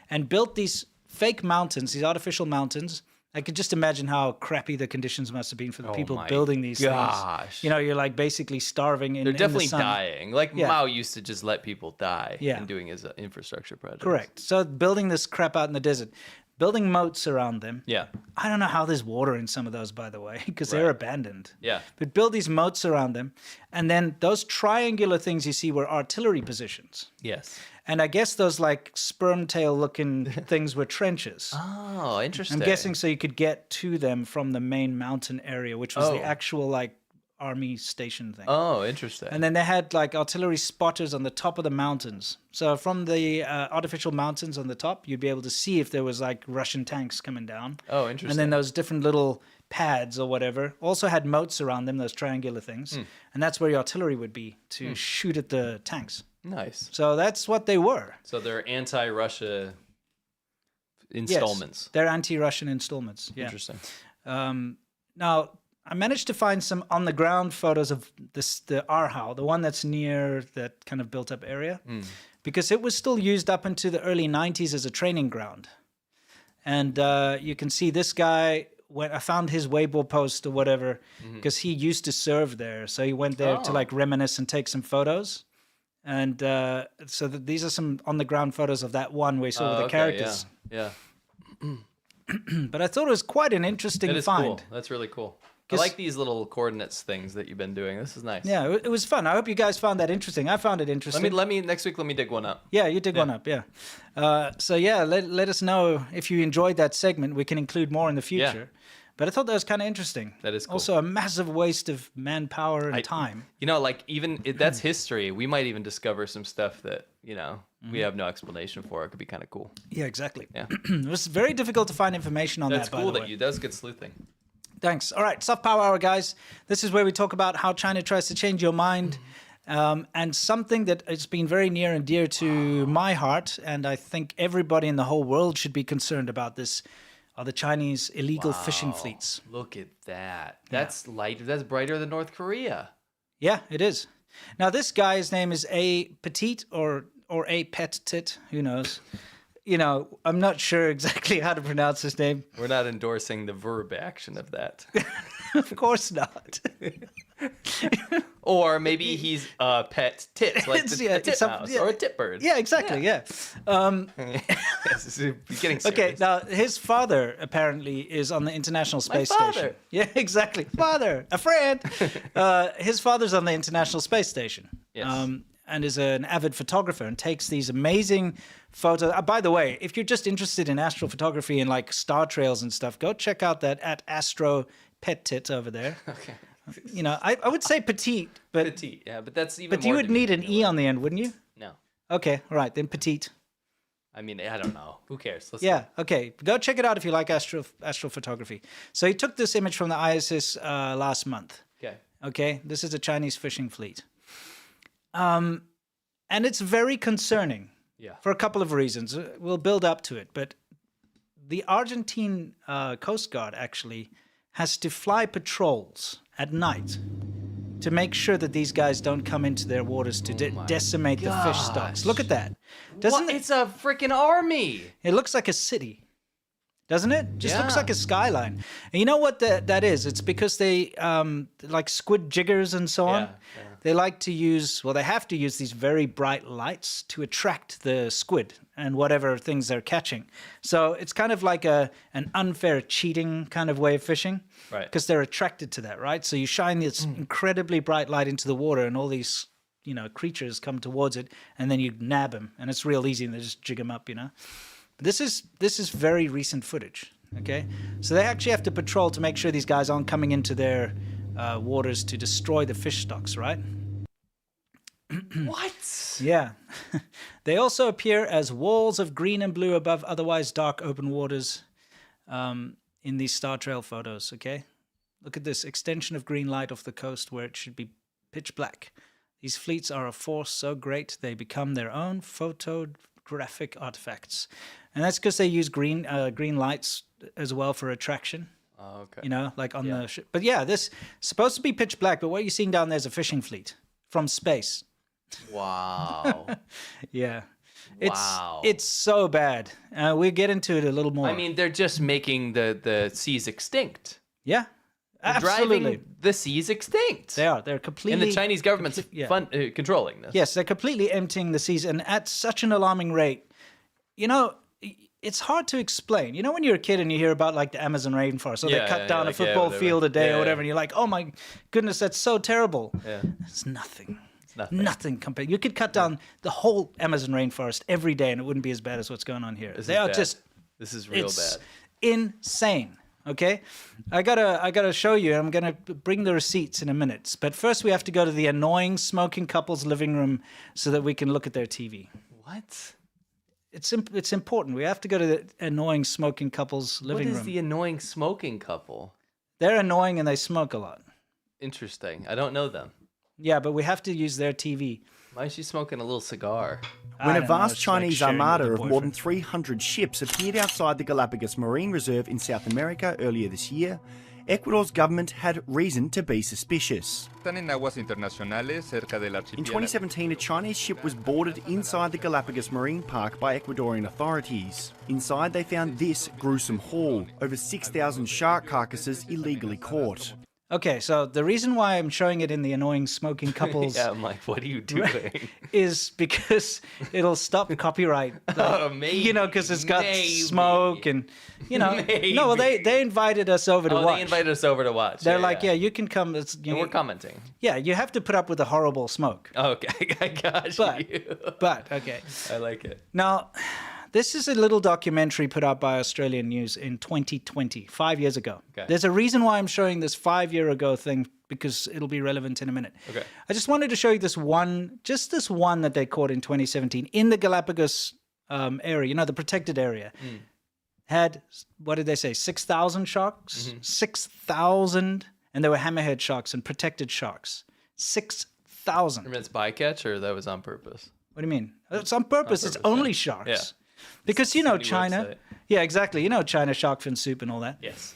and built these fake mountains, these artificial mountains. I could just imagine how crappy the conditions must have been for the people building these things. You're like basically starving in the sun. They're definitely dying. Like Mao used to just let people die in doing his infrastructure projects. Correct. So building this crap out in the desert, building moats around them. Yeah. I don't know how there's water in some of those, by the way, because they're abandoned. Yeah. But build these moats around them. And then those triangular things you see were artillery positions. Yes. And I guess those like sperm tail looking things were trenches. Oh, interesting. I'm guessing so you could get to them from the main mountain area, which was the actual like army station thing. Oh, interesting. And then they had like artillery spotters on the top of the mountains. So from the artificial mountains on the top, you'd be able to see if there was like Russian tanks coming down. Oh, interesting. And then those different little pads or whatever also had moats around them, those triangular things. And that's where your artillery would be to shoot at the tanks. Nice. So that's what they were. So they're anti-Russia installments. Yes, they're anti-Russian installments. Yeah. Interesting. Now, I managed to find some on-the-ground photos of the Arhau, the one that's near that kind of built-up area, because it was still used up into the early 90s as a training ground. And you can see this guy when I found his Weibo post or whatever, because he used to serve there. So he went there to like reminisce and take some photos. And so these are some on the ground photos of that one where you saw the characters. Yeah. But I thought it was quite an interesting find. Cool. That's really cool. I like these little coordinates things that you've been doing. This is nice. Yeah, it was fun. I hope you guys found that interesting. I found it interesting. Let me next week. Let me dig one up. Yeah, you dig one up. Yeah. So yeah, let us know if you enjoyed that segment. We can include more in the future. But I thought that was kind of interesting. That is cool. Also a massive waste of manpower and time. You know, like even that's history. We might even discover some stuff that we have no explanation for. It could be kind of cool. Yeah, exactly. Yeah. It was very difficult to find information on That's that. cool by the way. that's good sleuthing. Thanks. All right, Soft Power Hour, guys. This is where we talk about how China tries to change your mind. And something that has been very near and dear to my heart, and I think everybody in the whole world should be concerned about this, are the Chinese illegal fishing fleets. Look at that. That's lighter. That's brighter than North Korea. Yeah, it is. Now, this guy's name is A. Petit or A. Petit, who knows? I'm not sure exactly how to pronounce his name. We're not endorsing the verb action of that. Of course not. Or maybe he's a pet tit, like a titmouse or a titbird. Yeah, exactly, yeah. Getting serious. Okay, now his father apparently is on the International Space Station. Yeah, exactly. Father, a friend. His father's on the International Space Station. Yes. And is an avid photographer and takes these amazing photos. By the way, if you're just interested in astrophotography and like star trails and stuff, go check out that at Astro Petit over there. Okay. I would say petite, but petite, yeah, but that's even. But more you would need an E on the end, wouldn't you? No. Okay, all right, then petite. I mean, I don't know. Who cares? Okay. Go check it out if you like astrophotography. So he took this image from the ISS last month. Okay. This is a Chinese fishing fleet. And it's very concerning for a couple of reasons. We'll build up to it. But the Argentine Coast Guard actually has to fly patrols at night to make sure that these guys don't come into their waters to decimate the fish stocks. Look at that. It's a freaking army. It looks like a city. Doesn't it? Just looks like a skyline. And you know what that is? It's because they, like squid jiggers and so on, they like to use, they have to use these very bright lights to attract the squid and whatever things they're catching. So it's kind of like an unfair cheating kind of way of fishing. Right. Because they're attracted to that, right? So you shine this incredibly bright light into the water and all these, creatures come towards it and then you nab them and it's real easy and they just jig them up, This is very recent footage, okay? So they actually have to patrol to make sure these guys aren't coming into their waters to destroy the fish stocks, right? What? Yeah. They also appear as walls of green and blue above otherwise dark open waters in these star trail photos, okay? Look at this extension of green light off the coast where it should be pitch black. These fleets are a force so great they become their own photographic artifacts. And that's because they use green lights as well for attraction. Oh, okay. Like on the ship. But yeah, this is supposed to be pitch black, but what you're seeing down there is a fishing fleet from space. Wow. Yeah. It's so bad. We'll get into it a little more. I mean, they're just making the seas extinct. Yeah. Absolutely. Driving the seas extinct. They are. They're completely... And the Chinese government's controlling this. Yes, they're completely emptying the seas and at such an alarming rate. It's hard to explain. When you're a kid and you hear about like the Amazon rainforest, so they cut down a football field a day or whatever, and you're like, oh my goodness, that's so terrible. Yeah. It's nothing. Nothing compared. You could cut down the whole Amazon rainforest every day and it wouldn't be as bad as what's going on here. This is real bad. Insane. Okay, I gotta show you. I'm gonna bring the receipts in a minute. But first, we have to go to the annoying smoking couple's living room so that we can look at their TV. What? It's important. We have to go to the annoying smoking couple's living room. What is the annoying smoking couple? They're annoying and they smoke a lot. Interesting. I don't know them. Yeah, but we have to use their TV. Why is she smoking a little cigar? When a vast Chinese armada of more than 300 ships appeared outside the Galapagos Marine Reserve in South America earlier this year, Ecuador's government had reason to be suspicious. Están en aguas internacionales cerca del In archipiélago. 2017, a Chinese ship was boarded inside the Galapagos Marine Park by Ecuadorian authorities. Inside, they found this gruesome haul, over 6,000 shark carcasses illegally caught. Okay, so the reason why I'm showing it in the annoying smoking couples Yeah, I'm like, what are you doing? is because it'll stop copyright. Maybe. You know, because it's got smoke and, you know. No, well, they invited us over to watch. They invited us over to watch. They're like, yeah, you can come. And we're commenting. Yeah, you have to put up with the horrible smoke. Okay, I got you. But, okay. I like it. Now, this is a little documentary put out by Australian News in 2020, 5 years ago. Okay. There's a reason why I'm showing this 5 year ago thing, because it'll be relevant in a minute. Okay. I just wanted to show you this one that they caught in 2017 in the Galapagos area, you know, the protected area. Had, what did they say, 6,000 sharks? 6,000, and they were hammerhead sharks and protected sharks. 6,000. Remember it's bycatch, or that was on purpose? What do you mean? It's on purpose. It's only sharks. Yeah. Because, you know, City China. website. Yeah, exactly. You know, China, shark fin soup and all that. Yes.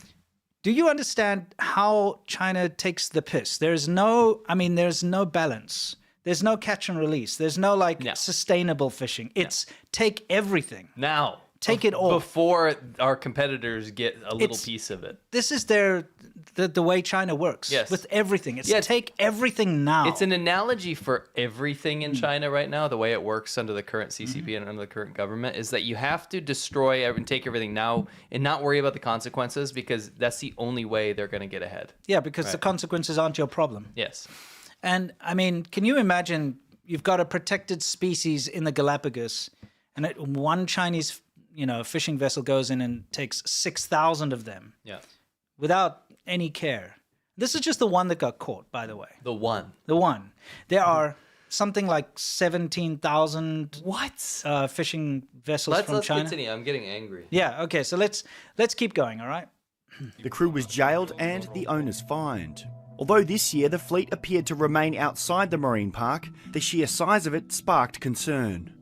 Do you understand how China takes the piss? There's no balance. There's no catch and release. There's no sustainable fishing. It's take everything. Now. Take it all. Before our competitors get a little piece of it. This is the way China works. Yes. With everything. It's take everything now. It's an analogy for everything in China right now. The way it works under the current CCP and under the current government is that you have to destroy and take everything now and not worry about the consequences, because that's the only way they're going to get ahead. Yeah, because the consequences aren't your problem. Yes. And, I mean, can you imagine you've got a protected species in the Galapagos, and one Chinese, fishing vessel goes in and takes 6,000 of them. Yeah. Without any care. This is just the one that got caught, by the way. The one. There are something like 17,000 what fishing vessels from let's China. Continue. I'm getting angry. Yeah. Okay. So let's keep going. All right. The crew was jailed and the owners fined. Although this year the fleet appeared to remain outside the marine park, the sheer size of it sparked concern.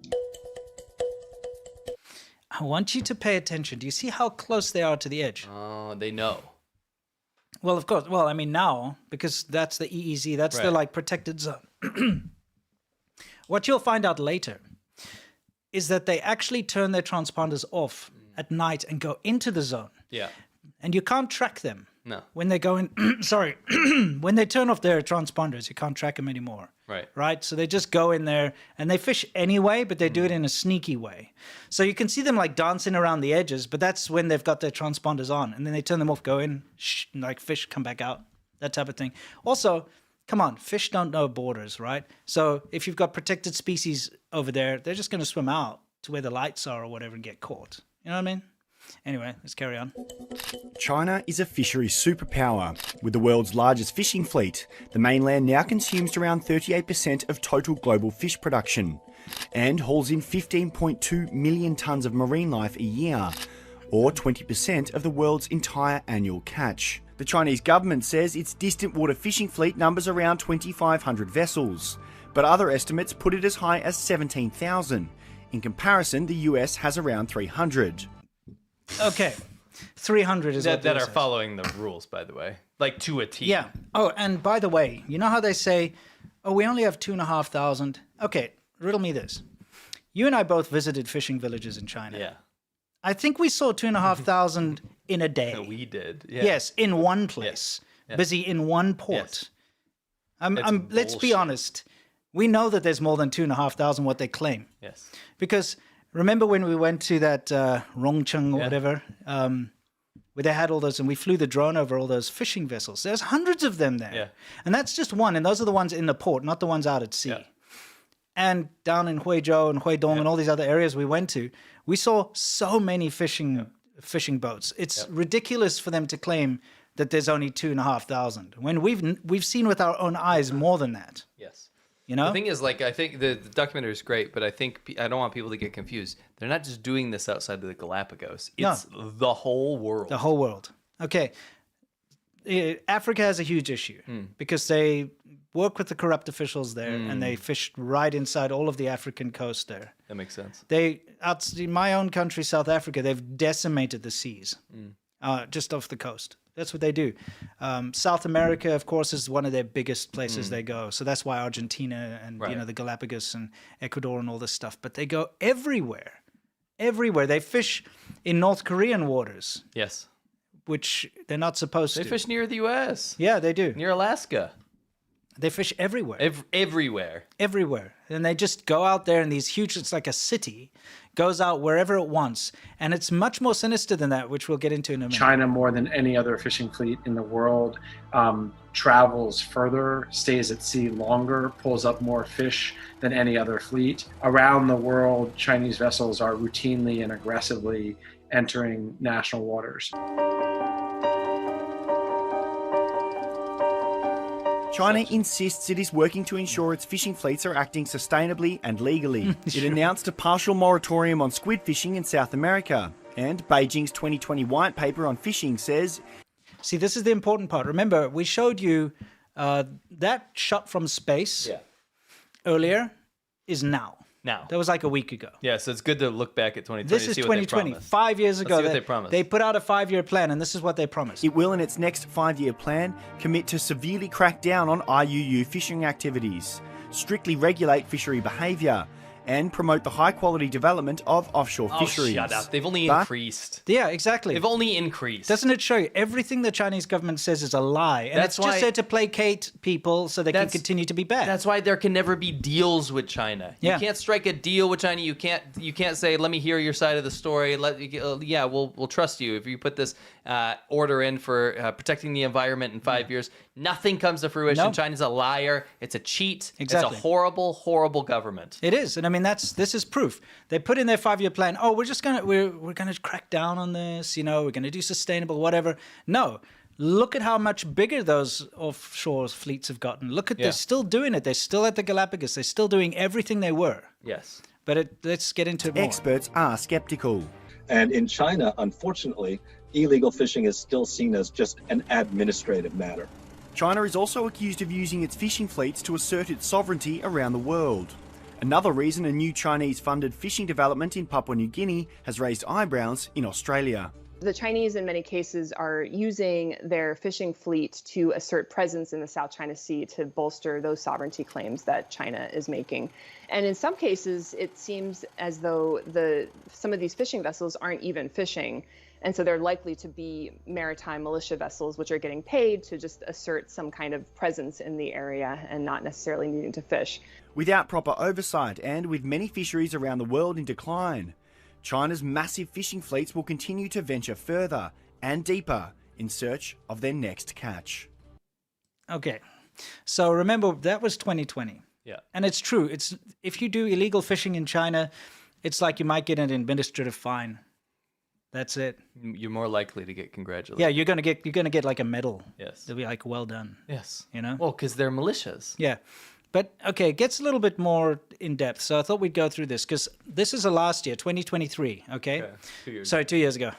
I want you to pay attention. Do you see how close they are to the edge? Oh, they know. Well, of course. Well, I mean now, because that's the EEZ, that's the protected zone. What you'll find out later is that they actually turn their transponders off at night and go into the zone. Yeah. And you can't track them. No. When they go in, when they turn off their transponders, you can't track them anymore. Right? So they just go in there and they fish anyway, but they do it in a sneaky way. So you can see them dancing around the edges, but that's when they've got their transponders on. And then they turn them off, go in, fish, come back out, that type of thing. Also, come on, fish don't know borders, right? So if you've got protected species over there, they're just going to swim out to where the lights are or whatever and get caught. You know what I mean? Anyway, let's carry on. China is a fisheries superpower. With the world's largest fishing fleet, the mainland now consumes around 38% of total global fish production and hauls in 15.2 million tonnes of marine life a year, or 20% of the world's entire annual catch. The Chinese government says its distant water fishing fleet numbers around 2,500 vessels, but other estimates put it as high as 17,000. In comparison, the US has around 300. Okay, 300 is what that are says. following the rules, by the way, to a T. Yeah. Oh, and by the way, you know how they say, "Oh, we only have 2,500." Okay, riddle me this: you and I both visited fishing villages in China. Yeah. I think we saw 2,500 in a day. No, we did. Yeah. Yes, in one place, busy in one port. Yes. Let's be honest. We know that there's more than 2,500 what they claim. Yes. Because remember when we went to that Chongqing or whatever, where they had all those, and we flew the drone over all those fishing vessels. There's hundreds of them there. Yeah. And that's just one, and those are the ones in the port, not the ones out at sea. Yeah. And down in Huizhou and Huidong and all these other areas we went to, we saw so many fishing boats. It's ridiculous for them to claim that there's only 2,500 when we've seen with our own eyes more than that. Yes. You know? The thing is, I think the documentary is great, but I don't want people to get confused. They're not just doing this outside of the Galapagos. It's the whole world. The whole world. Okay. Africa has a huge issue because they work with the corrupt officials there and they fish right inside all of the African coast there. That makes sense. In my own country, South Africa, they've decimated the seas just off the coast. That's what they do. South America, of course, is one of their biggest places they go. So that's why Argentina and the Galapagos and Ecuador and all this stuff. But they go everywhere. Everywhere. They fish in North Korean waters. Yes. Which they're not supposed to. They fish near the U.S. Yeah, they do. Near Alaska. They fish everywhere. Everywhere. Everywhere. And they just go out there in these huge, it's like a city, goes out wherever it wants. And it's much more sinister than that, which we'll get into in a minute. China, more than any other fishing fleet in the world, travels further, stays at sea longer, pulls up more fish than any other fleet. Around the world, Chinese vessels are routinely and aggressively entering national waters. China insists it is working to ensure its fishing fleets are acting sustainably and legally. It announced a partial moratorium on squid fishing in South America. And Beijing's 2020 white paper on fishing says... See, this is the important part. Remember, we showed you that shot from space earlier is now. That was like a week ago. Yeah, so it's good to look back at 2020 This to is see 2020. what they 5 years ago, Let's see what they promised. They put out a 5-year plan, and this is what they promised. It will, in its next 5-year plan, commit to severely crack down on IUU fishing activities, strictly regulate fishery behaviour, and promote the high-quality development of offshore fisheries. Shut up. They've only increased. Yeah, exactly. They've only increased. Doesn't it show you everything the Chinese government says is a lie? And That's it's just why- there to placate people so they can continue to be bad. That's why there can never be deals with China. Yeah. You can't strike a deal with China. You can't say, "Let me hear your side of the story." We'll trust you if you put this order in for protecting the environment in 5 years. Nothing comes to fruition. No. China's a liar. It's a cheat. Exactly. It's a horrible, horrible government. It is, and I mean this is proof. They put in their 5-year plan. Oh, we're gonna crack down on this. We're gonna do sustainable, whatever. No, look at how much bigger those offshore fleets have gotten. Look at they're still doing it. They're still at the Galapagos. They're still doing everything they were. Yes. But let's get into it more. Experts are skeptical. And in China, unfortunately, illegal fishing is still seen as just an administrative matter. China is also accused of using its fishing fleets to assert its sovereignty around the world. Another reason a new Chinese-funded fishing development in Papua New Guinea has raised eyebrows in Australia. The Chinese, in many cases, are using their fishing fleet to assert presence in the South China Sea to bolster those sovereignty claims that China is making. And in some cases, it seems as though some of these fishing vessels aren't even fishing. And so they're likely to be maritime militia vessels, which are getting paid to just assert some kind of presence in the area and not necessarily needing to fish. Without proper oversight and with many fisheries around the world in decline, China's massive fishing fleets will continue to venture further and deeper in search of their next catch. Okay, so remember that was 2020. Yeah. And it's true. It's if you do illegal fishing in China, it's like you might get an administrative fine. That's it. You're more likely to get congratulated. Yeah, you're gonna get like a medal. Yes. They'll be like, well done. Yes. Well, because they're militias. Yeah. But okay, it gets a little bit more in depth. So I thought we'd go through this because this is a last year, 2023. Okay. 2 years. Sorry, 2 years ago.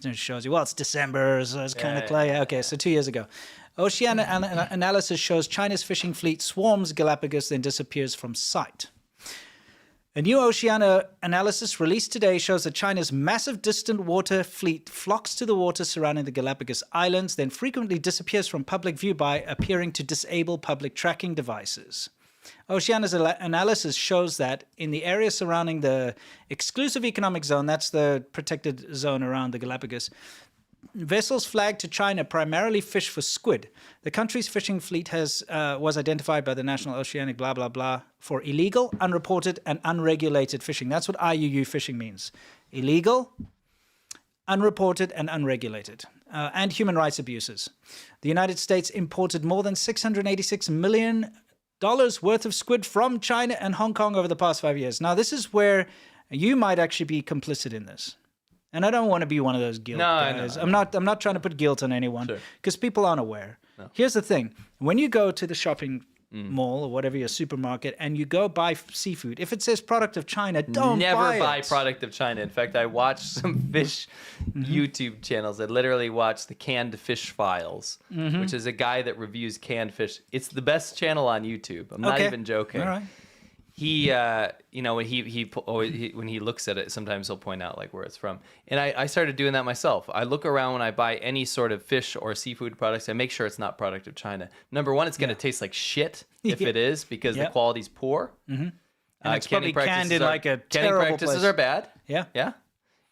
It shows you. Well, it's December, so it's kind of clear. Okay, so 2 years ago. Oceanic analysis shows China's fishing fleet swarms Galapagos, then disappears from sight. A new Oceania analysis released today shows that China's massive distant water fleet flocks to the water surrounding the Galapagos Islands, then frequently disappears from public view by appearing to disable public tracking devices. Oceania's analysis shows that in the area surrounding the exclusive economic zone, that's the protected zone around the Galapagos, vessels flagged to China primarily fish for squid. The country's fishing fleet was identified by the National Oceanic blah, blah, blah for illegal, unreported, and unregulated fishing. That's what IUU fishing means. Illegal, unreported, and unregulated. And human rights abuses. The United States imported more than $686 million worth of squid from China and Hong Kong over the past 5 years. Now, this is where you might actually be complicit in this. And I don't want to be one of those guilt guys. I'm not trying to put guilt on anyone because people aren't aware. No. Here's the thing. When you go to the shopping mall or whatever, your supermarket, and you go buy seafood, if it says product of China, don't Never buy it. product of China. In fact, I watched some fish YouTube channels. I literally watched the Canned Fish Files, which is a guy that reviews canned fish. It's the best channel on YouTube. I'm not even joking. All right. he when he looks at it, sometimes he'll point out like where it's from. And I started doing that myself. I look around when I buy any sort of fish or seafood products. I make sure it's not product of China. Number one, it's going to taste like shit if it is, because the quality's poor. Mm-hmm. And it's probably canned in like a canning terrible practices place. are bad. Yeah. Yeah.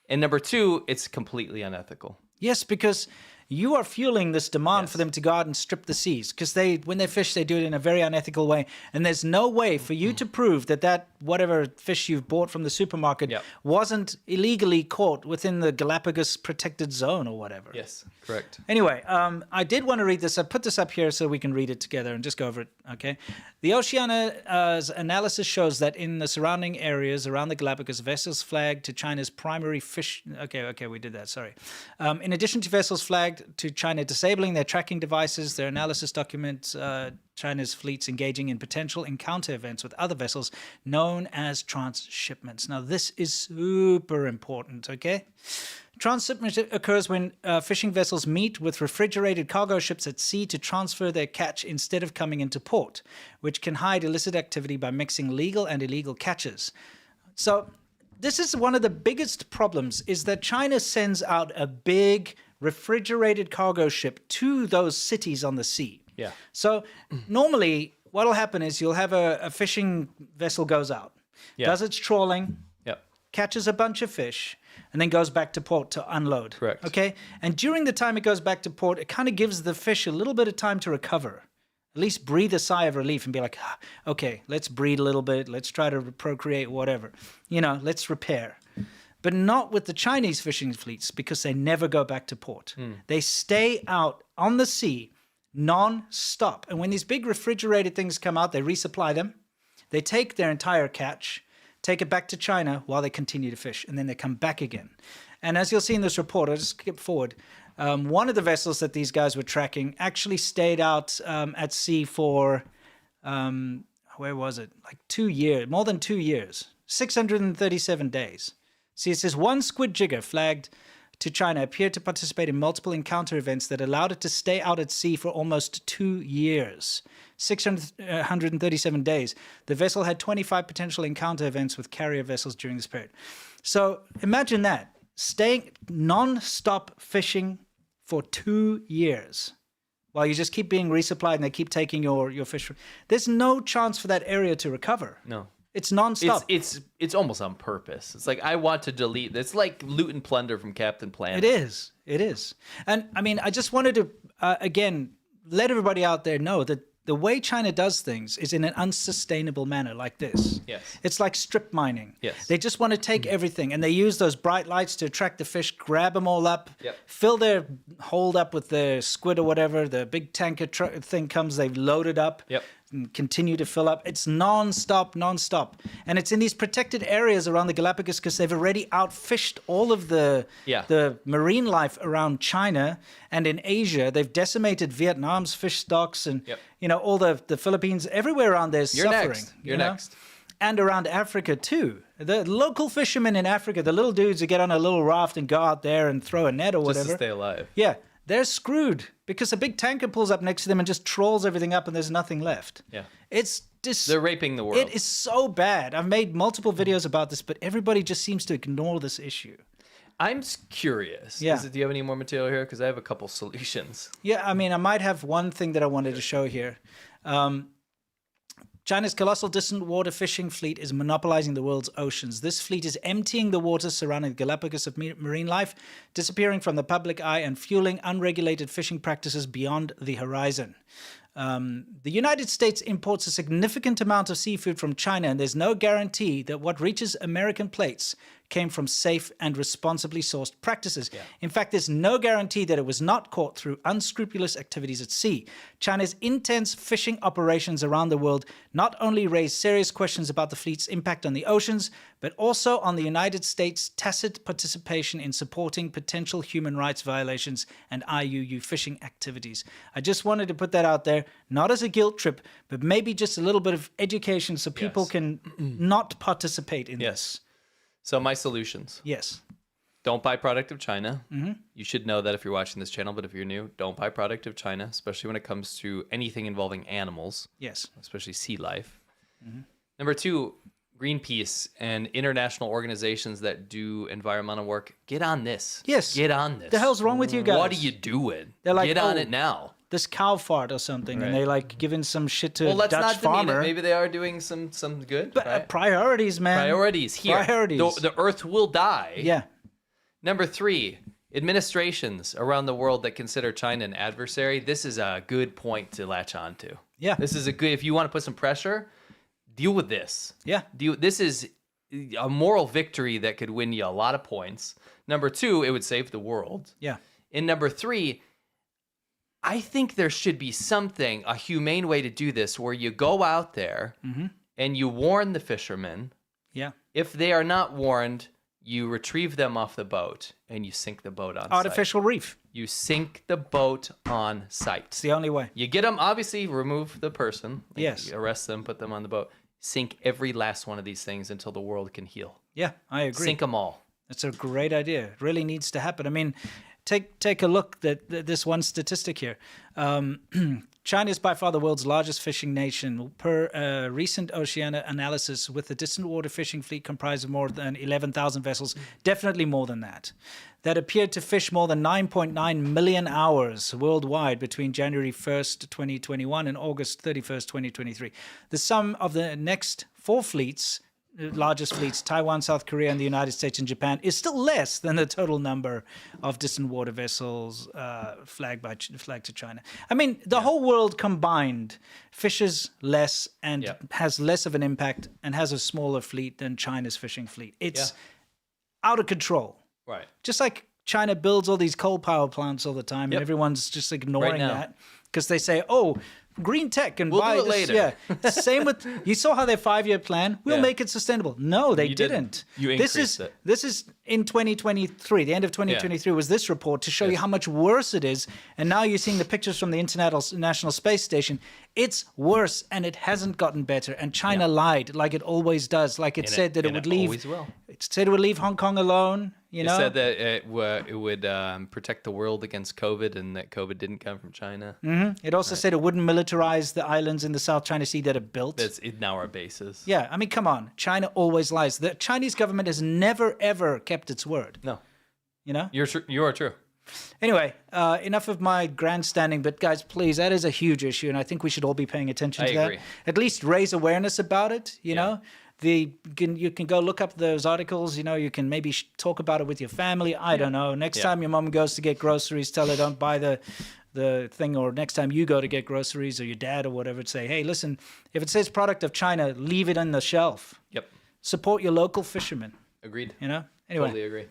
And number two, it's completely unethical. Yes, because you are fueling this demand for them to go out and strip the seas. Because when they fish, they do it in a very unethical way. And there's no way for you to prove that whatever fish you've bought from the supermarket wasn't illegally caught within the Galapagos protected zone or whatever. Yes, correct. Anyway, I did want to read this. I put this up here so we can read it together and just go over it, okay? The Oceania's analysis shows that in the surrounding areas around the Galapagos, vessels flagged to China's primary fish... Okay, we did that, sorry. In addition to vessels flagged to China disabling their tracking devices, their analysis documents China's fleets engaging in potential encounter events with other vessels known as transshipments. Now, this is super important, okay? Transshipment occurs when fishing vessels meet with refrigerated cargo ships at sea to transfer their catch instead of coming into port, which can hide illicit activity by mixing legal and illegal catches. So this is one of the biggest problems, is that China sends out a big refrigerated cargo ship to those cities on the sea. Yeah. So normally what will happen is you'll have a fishing vessel goes out, does its trawling, catches a bunch of fish, and then goes back to port to unload. Correct. Okay? And during the time it goes back to port, it kind of gives the fish a little bit of time to recover. At least breathe a sigh of relief and be like, okay, let's breed a little bit. Let's try to procreate, whatever. Let's repair. But not with the Chinese fishing fleets, because they never go back to port. They stay out on the sea non-stop. And when these big refrigerated things come out, they resupply them. They take their entire catch, take it back to China while they continue to fish, and then they come back again. And as you'll see in this report, I'll just skip forward. One of the vessels that these guys were tracking actually stayed out at sea for, where was it? Like 2 years, more than 2 years, 637 days. See, it says one squid jigger flagged to China appeared to participate in multiple encounter events that allowed it to stay out at sea for almost 2 years. 637 days. The vessel had 25 potential encounter events with carrier vessels during this period. So imagine that, staying non-stop fishing for 2 years while you just keep being resupplied and they keep taking your fish. There's no chance for that area to recover. No. It's non-stop. It's almost on purpose. It's like, I want to delete. It's like loot and plunder from Captain Planet. It is. And I mean, I just wanted to, again, let everybody out there know that the way China does things is in an unsustainable manner like this. Yes. It's like strip mining. Yes. They just want to take everything, and they use those bright lights to attract the fish, grab them all up, Yep. fill their hold up with the squid or whatever. The big tanker thing comes, they've loaded up. Yep. And continue to fill up. It's non-stop. And it's in these protected areas around the Galapagos because they've already outfished all of the marine life around China and in Asia. They've decimated Vietnam's fish stocks and all the Philippines, everywhere around there's suffering. You're next. And around Africa too. The local fishermen in Africa, the little dudes who get on a little raft and go out there and throw a net or whatever. Just to stay alive. Yeah. They're screwed because a big tanker pulls up next to them and just trawls everything up and there's nothing left. Yeah. It's just... They're raping the world. It is so bad. I've made multiple videos about this, but everybody just seems to ignore this issue. I'm curious. Yeah. Do you have any more material here? Because I have a couple solutions. Yeah, I mean, I might have one thing that I wanted to show here. China's colossal distant water fishing fleet is monopolizing the world's oceans. This fleet is emptying the waters surrounding the Galapagos of marine life, disappearing from the public eye and fueling unregulated fishing practices beyond the horizon. The United States imports a significant amount of seafood from China, and there's no guarantee that what reaches American plates came from safe and responsibly sourced practices. Yeah. In fact, there's no guarantee that it was not caught through unscrupulous activities at sea. China's intense fishing operations around the world not only raise serious questions about the fleet's impact on the oceans, but also on the United States' tacit participation in supporting potential human rights violations and IUU fishing activities. I just wanted to put that out there, not as a guilt trip, but maybe just a little bit of education so people can not participate in this. So my solutions. Yes. Don't buy product of China. Mm-hmm. You should know that if you're watching this channel, but if you're new, don't buy product of China, especially when it comes to anything involving animals. Yes. Especially sea life. Mm-hmm. Number 2, Greenpeace and international organizations that do environmental work, get on this. Yes. Get on this. The hell's wrong with you guys? What are you doing? They're like, get on it now. This cow fart or something, and they like giving some shit to let's Dutch not demean farmer. it. Maybe they are doing some good. But priorities, man. Priorities here. Priorities. The earth will die. Yeah. Number 3, administrations around the world that consider China an adversary. This is a good point to latch on to. Yeah. This is a good, if you want to put some pressure, deal with this. Yeah. This is a moral victory that could win you a lot of points. Number 2, it would save the world. Yeah. And number 3, I think there should be something, a humane way to do this, where you go out there and you warn the fishermen. Yeah. If they are not warned, you retrieve them off the boat and you sink the boat on Artificial reef. You sink the boat on site. It's the only way. You get them, obviously, remove the person. Like, yes. You arrest them, put them on the boat. Sink every last one of these things until the world can heal. Yeah, I agree. Sink them all. That's a great idea. It really needs to happen. I mean, take a look at this one statistic here. China is by far the world's largest fishing nation. Per a recent Oceania analysis, with the distant water fishing fleet comprised of more than 11,000 vessels, definitely more than that appeared to fish more than 9.9 million hours worldwide between January 1st, 2021 and August 31st, 2023. The sum of the next 4 fleets, largest fleets, Taiwan, South Korea, and the United States and Japan, is still less than the total number of distant water vessels flagged to China. I mean, the whole world combined fishes less and has less of an impact and has a smaller fleet than China's fishing fleet. It's out of control. Right. Just like China builds all these coal power plants all the time, and everyone's just ignoring that because they say, "Oh, green tech and we'll buy do it this." later. Yeah. Same with, you saw how their 5-year plan, we'll make it sustainable. No, they didn't. You increased it. This is in 2023. The end of 2023 was this report to show you how much worse it is. And now you're seeing the pictures from the International Space Station. It's worse, and it hasn't gotten better. And China lied, like it always does. Like it said that it would leave. Always will. It said it would leave Hong Kong alone. You know? It said that it would protect the world against COVID, and that COVID didn't come from China. It also said it wouldn't militarize the islands in the South China Sea that it built. That's now our bases. Yeah, I mean, come on. China always lies. The Chinese government has never, ever kept its word. No. You know? You are true. Anyway, enough of my grandstanding, but guys, please, that is a huge issue, and I think we should all be paying attention to that. agree. At least raise awareness about it, you know? You can go look up those articles, you know, you can maybe talk about it with your family. I don't know. Next time your mom goes to get groceries, tell her don't buy the thing, or next time you go to get groceries, or your dad or whatever, say, hey, listen, if it says product of China, leave it on the shelf. Yep. Support your local fishermen. Agreed. You know? Anyway. Totally agree.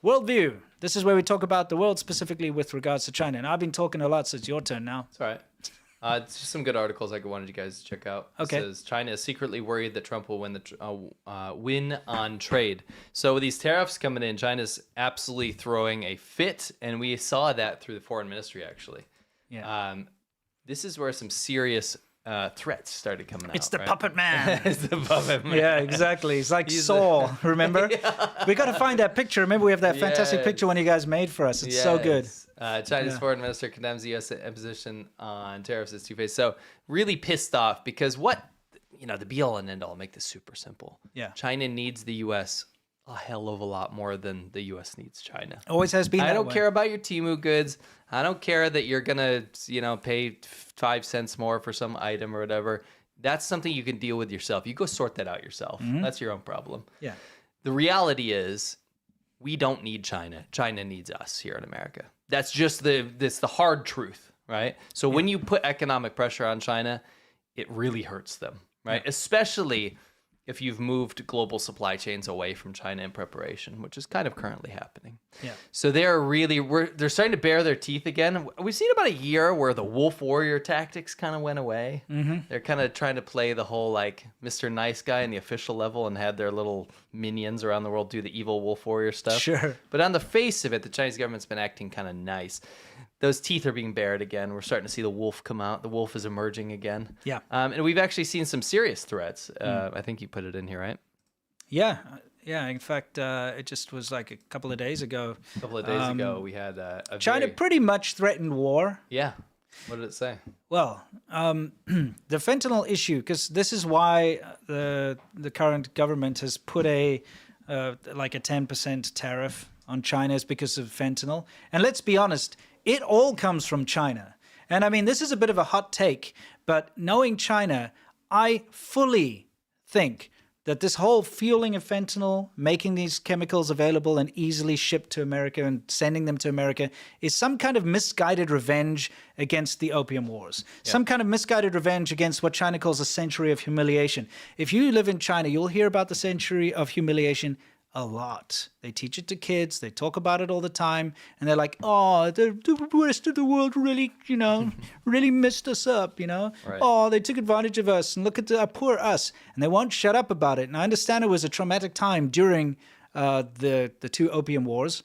Worldview. This is where we talk about the world specifically with regards to China. And I've been talking a lot, so it's your turn now. It's all right. It's just some good articles I wanted you guys to check out. Okay. It says China is secretly worried that Trump will win on trade. So with these tariffs coming in, China's absolutely throwing a fit, and we saw that through the foreign ministry, actually. Yeah. This is where some serious threats started coming out. It's the right? puppet man. It's the puppet man. Yeah, exactly. It's like Saul, remember? We got to find that picture. Remember, we have that fantastic picture one you guys made for us. It's so good. China's foreign minister condemns the U.S. imposition on tariffs as two-faced. So really pissed off because the be-all and end-all, make this super simple. Yeah. China needs the U.S. a hell of a lot more than the U.S. needs China. Always has been that way. I don't care about your Temu goods. I don't care that you're going to, pay 5 cents more for some item or whatever. That's something you can deal with yourself. You go sort that out yourself. That's your own problem. Yeah. The reality is we don't need China. China needs us here in America. That's just the hard truth, right? So when you put economic pressure on China, it really hurts them, right? Especially if you've moved global supply chains away from China in preparation, which is kind of currently happening. Yeah. So they're starting to bare their teeth again. We've seen about a year where the wolf warrior tactics kind of went away. They're kind of trying to play the whole like Mr. Nice Guy in the official level and had their little minions around the world do the evil wolf warrior stuff. Sure. But on the face of it, the Chinese government's been acting kind of nice. Those teeth are being bared again. We're starting to see the wolf come out. The wolf is emerging again. Yeah. And we've actually seen some serious threats. I think you put it in here, right? Yeah. Yeah. In fact, it just was like a couple of days ago. A couple of days ago, we had China pretty much threatened war. Yeah. What did it say? Well, the fentanyl issue, because this is why the current government has put like a 10% tariff on China, is because of fentanyl. And let's be honest, it all comes from China. And I mean, this is a bit of a hot take, but knowing China, I fully think that this whole fueling of fentanyl, making these chemicals available and easily shipped to America and sending them to America, is some kind of misguided revenge against the opium wars. Yeah. Some kind of misguided revenge against what China calls a century of humiliation. If you live in China, you'll hear about the century of humiliation a lot. They teach it to kids. They talk about it all the time. And they're like, oh, the rest of the world really, really messed us up, Right. Oh, they took advantage of us and look at the poor us. And they won't shut up about it. And I understand it was a traumatic time during the two opium wars.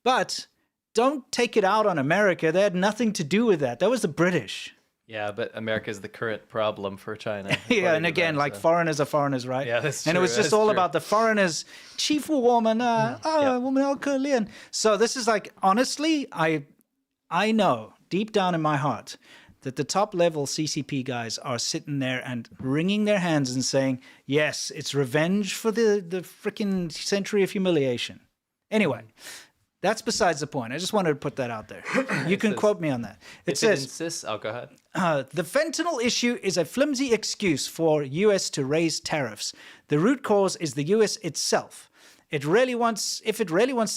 But don't take it out on America. They had nothing to do with that. That was the British. Yeah, but America is the current problem for China. Yeah, and again, like foreigners are foreigners, right? Yeah, that's true. And it was just all about the foreigners. 欺负我们啊,我们好可怜. So this is like, honestly, I know deep down in my heart that the top level CCP guys are sitting there and wringing their hands and saying, yes, it's revenge for the freaking century of humiliation. Anyway. That's besides the point. I just wanted to put that out there. You can quote me on that. It says, oh, go ahead. The fentanyl issue is a flimsy excuse for U.S. to raise tariffs. The root cause is the U.S. itself. If it really wants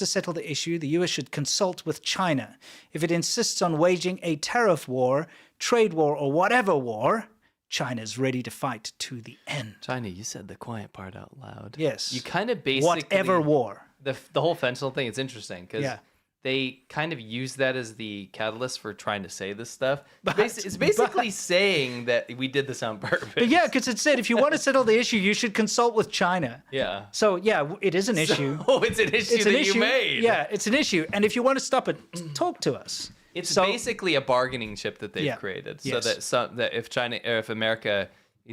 to settle the issue, the U.S. should consult with China. If it insists on waging a tariff war, trade war, or whatever war, China's ready to fight to the end. China, you said the quiet part out loud. Yes. You kind of basically... Whatever war. The whole fentanyl thing, it's interesting because they kind of use that as the catalyst for trying to say this stuff. It's basically saying that we did this on purpose. But yeah, because it said if you want to settle the issue, you should consult with China. Yeah. So yeah, it is an issue. Oh, it's an issue you made. Yeah, it's an issue. And if you want to stop it, talk to us. It's basically a bargaining chip that they've created. So that if China or if America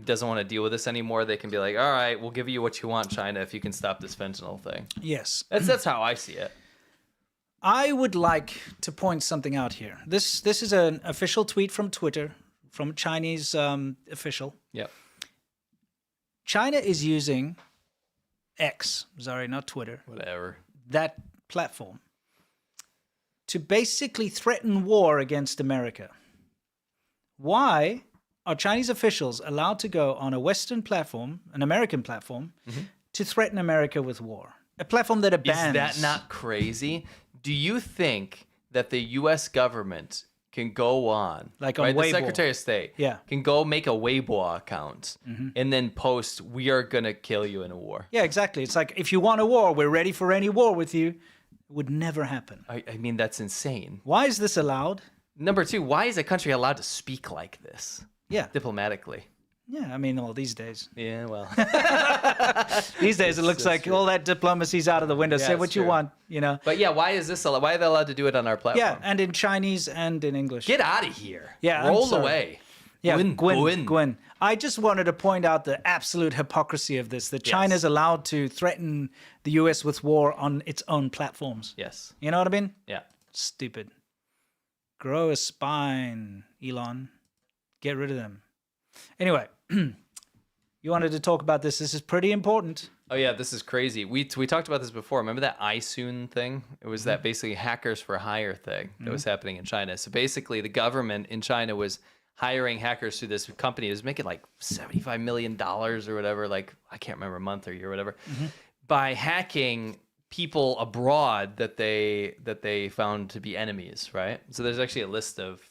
doesn't want to deal with this anymore, they can be like, all right, we'll give you what you want, China, if you can stop this fentanyl thing. Yes. That's how I see it. I would like to point something out here. This is an official tweet from Twitter, from a Chinese official. Yep. China is using X, sorry, not Twitter. Whatever. That platform to basically threaten war against America. Why are Chinese officials allowed to go on a Western platform, an American platform, to threaten America with war? A platform that abandons... Is that not crazy? Do you think that the U.S. government can go on, like on Weibo, the Secretary of State, can go make a Weibo account and then post, we are going to kill you in a war? Yeah, exactly. It's like, if you want a war, we're ready for any war with you. It would never happen. I mean, that's insane. Why is this allowed? Number two, why is a country allowed to speak like this? Yeah. Diplomatically. Yeah, I mean, well, these days. Yeah, well. These days, it looks like all that diplomacy's out of the window. Say what you want, But yeah, why is this? Why are they allowed to do it on our platform? Yeah, and in Chinese and in English. Get out of here. Yeah, roll away. Yeah, Gwen. I just wanted to point out the absolute hypocrisy of this, that China's allowed to threaten the U.S. with war on its own platforms. Yes. You know what I mean? Yeah. Stupid. Grow a spine, Elon. Get rid of them. Anyway, you wanted to talk about this. This is pretty important. Oh, yeah, this is crazy. We talked about this before. Remember that iSoon thing? It was that basically hackers for hire thing that was happening in China. So basically, the government in China was hiring hackers through this company. It was making like $75 million or whatever, like, I can't remember, a month or year or whatever, by hacking people abroad that they found to be enemies, right? So there's actually a list of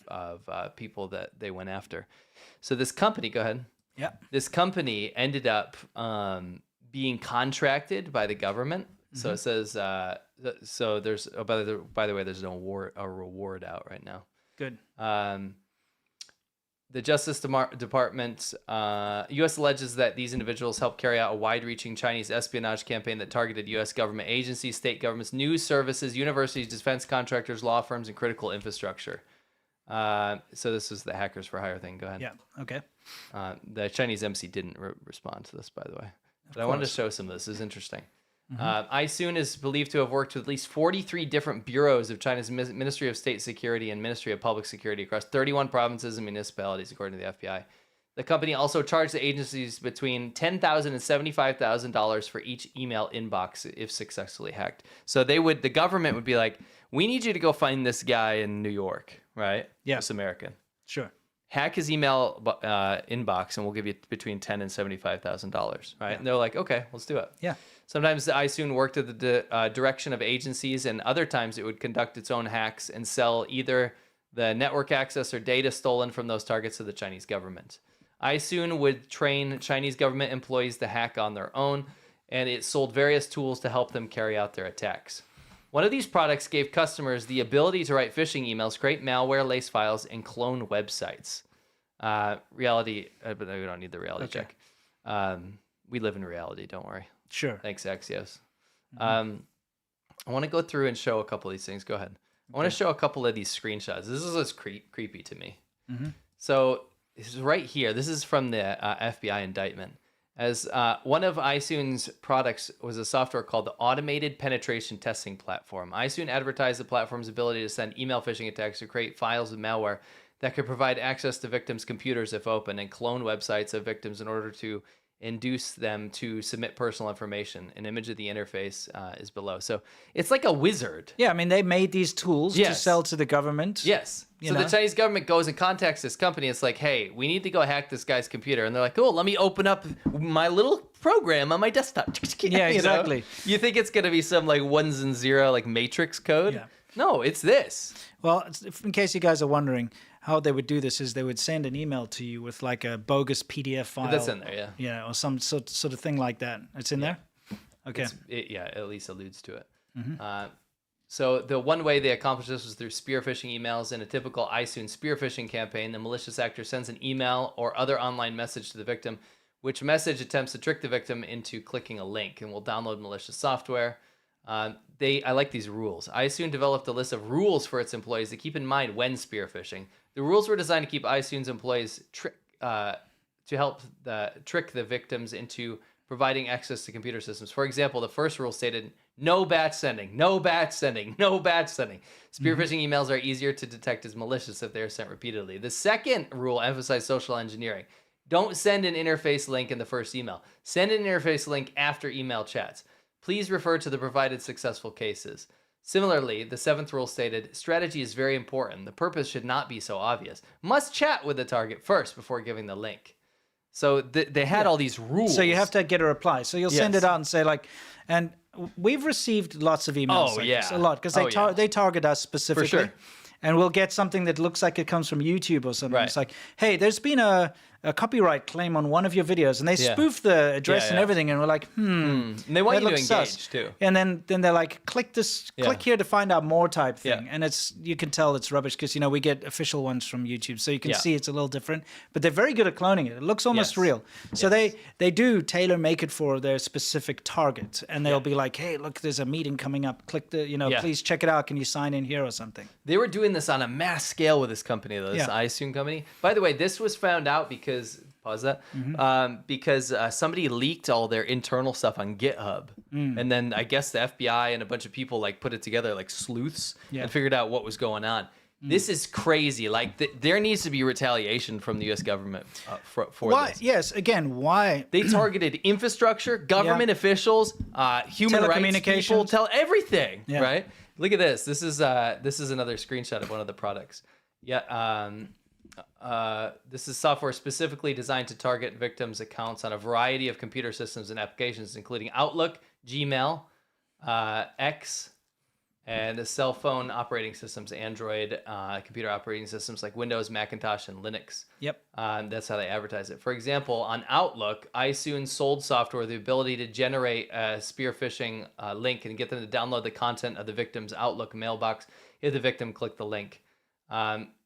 people that they went after. So this company, go ahead. Yeah. This company ended up being contracted by the government. So it says, so there's, by the way, there's a reward out right now. Good. The Justice Department, U.S. alleges that these individuals helped carry out a wide-reaching Chinese espionage campaign that targeted U.S. government agencies, state governments, news services, universities, defense contractors, law firms, and critical infrastructure. So this was the hackers for hire thing. Go ahead. Yeah. Okay. The Chinese embassy didn't respond to this, by the way. But I wanted to show some of this. This is interesting. iSoon is believed to have worked with at least 43 different bureaus of China's Ministry of State Security and Ministry of Public Security across 31 provinces and municipalities, according to the FBI. The company also charged the agencies between $10,000 and $75,000 for each email inbox if successfully hacked. So the government would be like, we need you to go find this guy in New York, right? Yeah. This American. Sure. Hack his email inbox and we'll give you between $10,000 and $75,000, right? Yeah. And they're like, okay, let's do it. Yeah. Sometimes the iSoon worked at the direction of agencies, and other times it would conduct its own hacks and sell either the network access or data stolen from those targets to the Chinese government. iSoon would train Chinese government employees to hack on their own, and it sold various tools to help them carry out their attacks. One of these products gave customers the ability to write phishing emails, create malware, lace files, and clone websites. But we don't need the reality check. We live in reality, don't worry. Sure. Thanks, Axios. I want to go through and show a couple of these things. Go ahead. I want to show a couple of these screenshots. This is what's creepy to me. So this is right here. This is from the FBI indictment. As one of iSoon's products was a software called the Automated Penetration Testing Platform. iSoon advertised the platform's ability to send email phishing attacks or create files with malware that could provide access to victims' computers if open and clone websites of victims in order to induce them to submit personal information. An image of the interface is below. So it's like a wizard. Yeah, I mean, they made these tools to sell to the government. Yes. So the Chinese government goes and contacts this company. It's like, hey, we need to go hack this guy's computer. And they're like, cool, let me open up my little program on my desktop. Yeah, exactly. You think it's going to be some like ones and zero like matrix code? Yeah. No, it's this. Well, in case you guys are wondering, how they would do this is they would send an email to you with like a bogus PDF file. That's in there, yeah. Yeah, or some sort of thing like that. It's in there? Okay. It at least alludes to it. So the one way they accomplished this was through spear phishing emails. In a typical iSoon spear phishing campaign, the malicious actor sends an email or other online message to the victim, which message attempts to trick the victim into clicking a link and will download malicious software. I like these rules. iSoon developed a list of rules for its employees to keep in mind when spear phishing. The rules were designed to keep iSoon's employees to help trick the victims into providing access to computer systems. For example, the first rule stated, no batch sending, no batch sending, no batch sending. Spear phishing emails are easier to detect as malicious if they are sent repeatedly. The second rule emphasized social engineering. Don't send an interface link in the first email. Send an interface link after email chats. Please refer to the provided successful cases. Similarly, the seventh rule stated, strategy is very important. The purpose should not be so obvious. Must chat with the target first before giving the link. So they had all these rules. So you have to get a reply. So you'll send it out and say like, and we've received lots of emails like this, a lot, because they target us specifically. For sure. And we'll get something that looks like it comes from YouTube or something. Right. It's like, hey, there's been a copyright claim on one of your videos, and they spoof the address and everything, and we're like, And they want you to engage too. And then they're like, click here to find out more type thing. And you can tell it's rubbish because we get official ones from YouTube, so you can see it's a little different. But they're very good at cloning it. It looks almost real. So they do tailor make it for their specific target, and they'll be like, hey, look, there's a meeting coming up. Click please check it out. Can you sign in here or something? They were doing this on a mass scale with this company, though, this iSoon company. By the way, this was found out because because somebody leaked all their internal stuff on GitHub, and then I guess the FBI and a bunch of people like put it together like sleuths and figured out what was going on. This is crazy. Like there needs to be retaliation from the U.S. government for why? this. Yes, again, why they targeted infrastructure, government officials, human rights people, everything. Right? Look at this. This is another screenshot of one of the products. This is software specifically designed to target victims' accounts on a variety of computer systems and applications, including Outlook, Gmail, X, and the cell phone operating systems, Android computer operating systems like Windows, Macintosh, and Linux. Yep. That's how they advertise it. For example, on Outlook, iSoon sold software the ability to generate a spear phishing link and get them to download the content of the victim's Outlook mailbox if the victim clicked the link.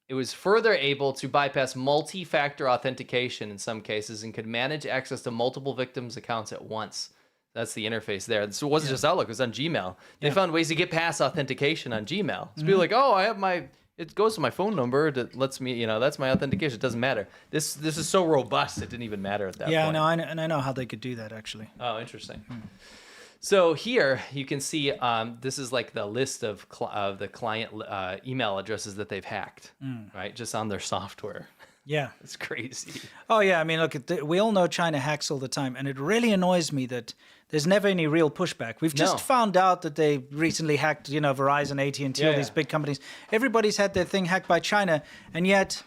It was further able to bypass multi-factor authentication in some cases and could manage access to multiple victims' accounts at once. That's the interface there. So it wasn't just Outlook, it was on Gmail. They found ways to get past authentication on Gmail. So people are like, oh, I have it goes to my phone number that lets me, that's my authentication. It doesn't matter. This is so robust, it didn't even matter at that point. Yeah, no, I know how they could do that, actually. Oh, interesting. So here you can see this is like the list of the client email addresses that they've hacked, right? Just on their software. Yeah. It's crazy. Oh, yeah. I mean, look, we all know China hacks all the time, and it really annoys me that there's never any real pushback. We've just found out that they recently hacked, Verizon, AT&T, all these big companies. Everybody's had their thing hacked by China, and yet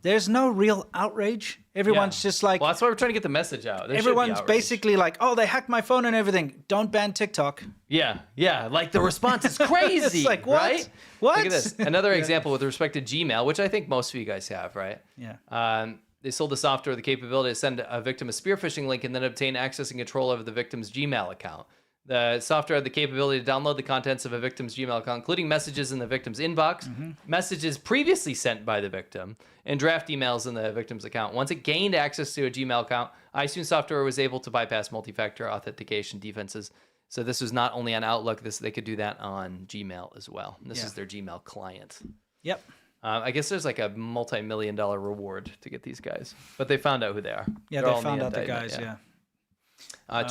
there's no real outrage. Everyone's just like... Well, that's why we're trying to get the message out. Everyone's basically like, oh, they hacked my phone and everything. Don't ban TikTok. Yeah. Like the response is crazy. It's like, what? Right? What? Look at this. Another example with respect to Gmail, which I think most of you guys have, right? Yeah. They sold the software the capability to send a victim a spear phishing link and then obtain access and control over the victim's Gmail account. The software had the capability to download the contents of a victim's Gmail account, including messages in the victim's inbox, messages previously sent by the victim, and draft emails in the victim's account. Once it gained access to a Gmail account, iTunes software was able to bypass multi-factor authentication defenses. So this was not only on Outlook, they could do that on Gmail as well. And this is their Gmail client. Yep. I guess there's like a multi-million-dollar reward to get these guys, but they found out who they are. Yeah, They're they all in found out the guys,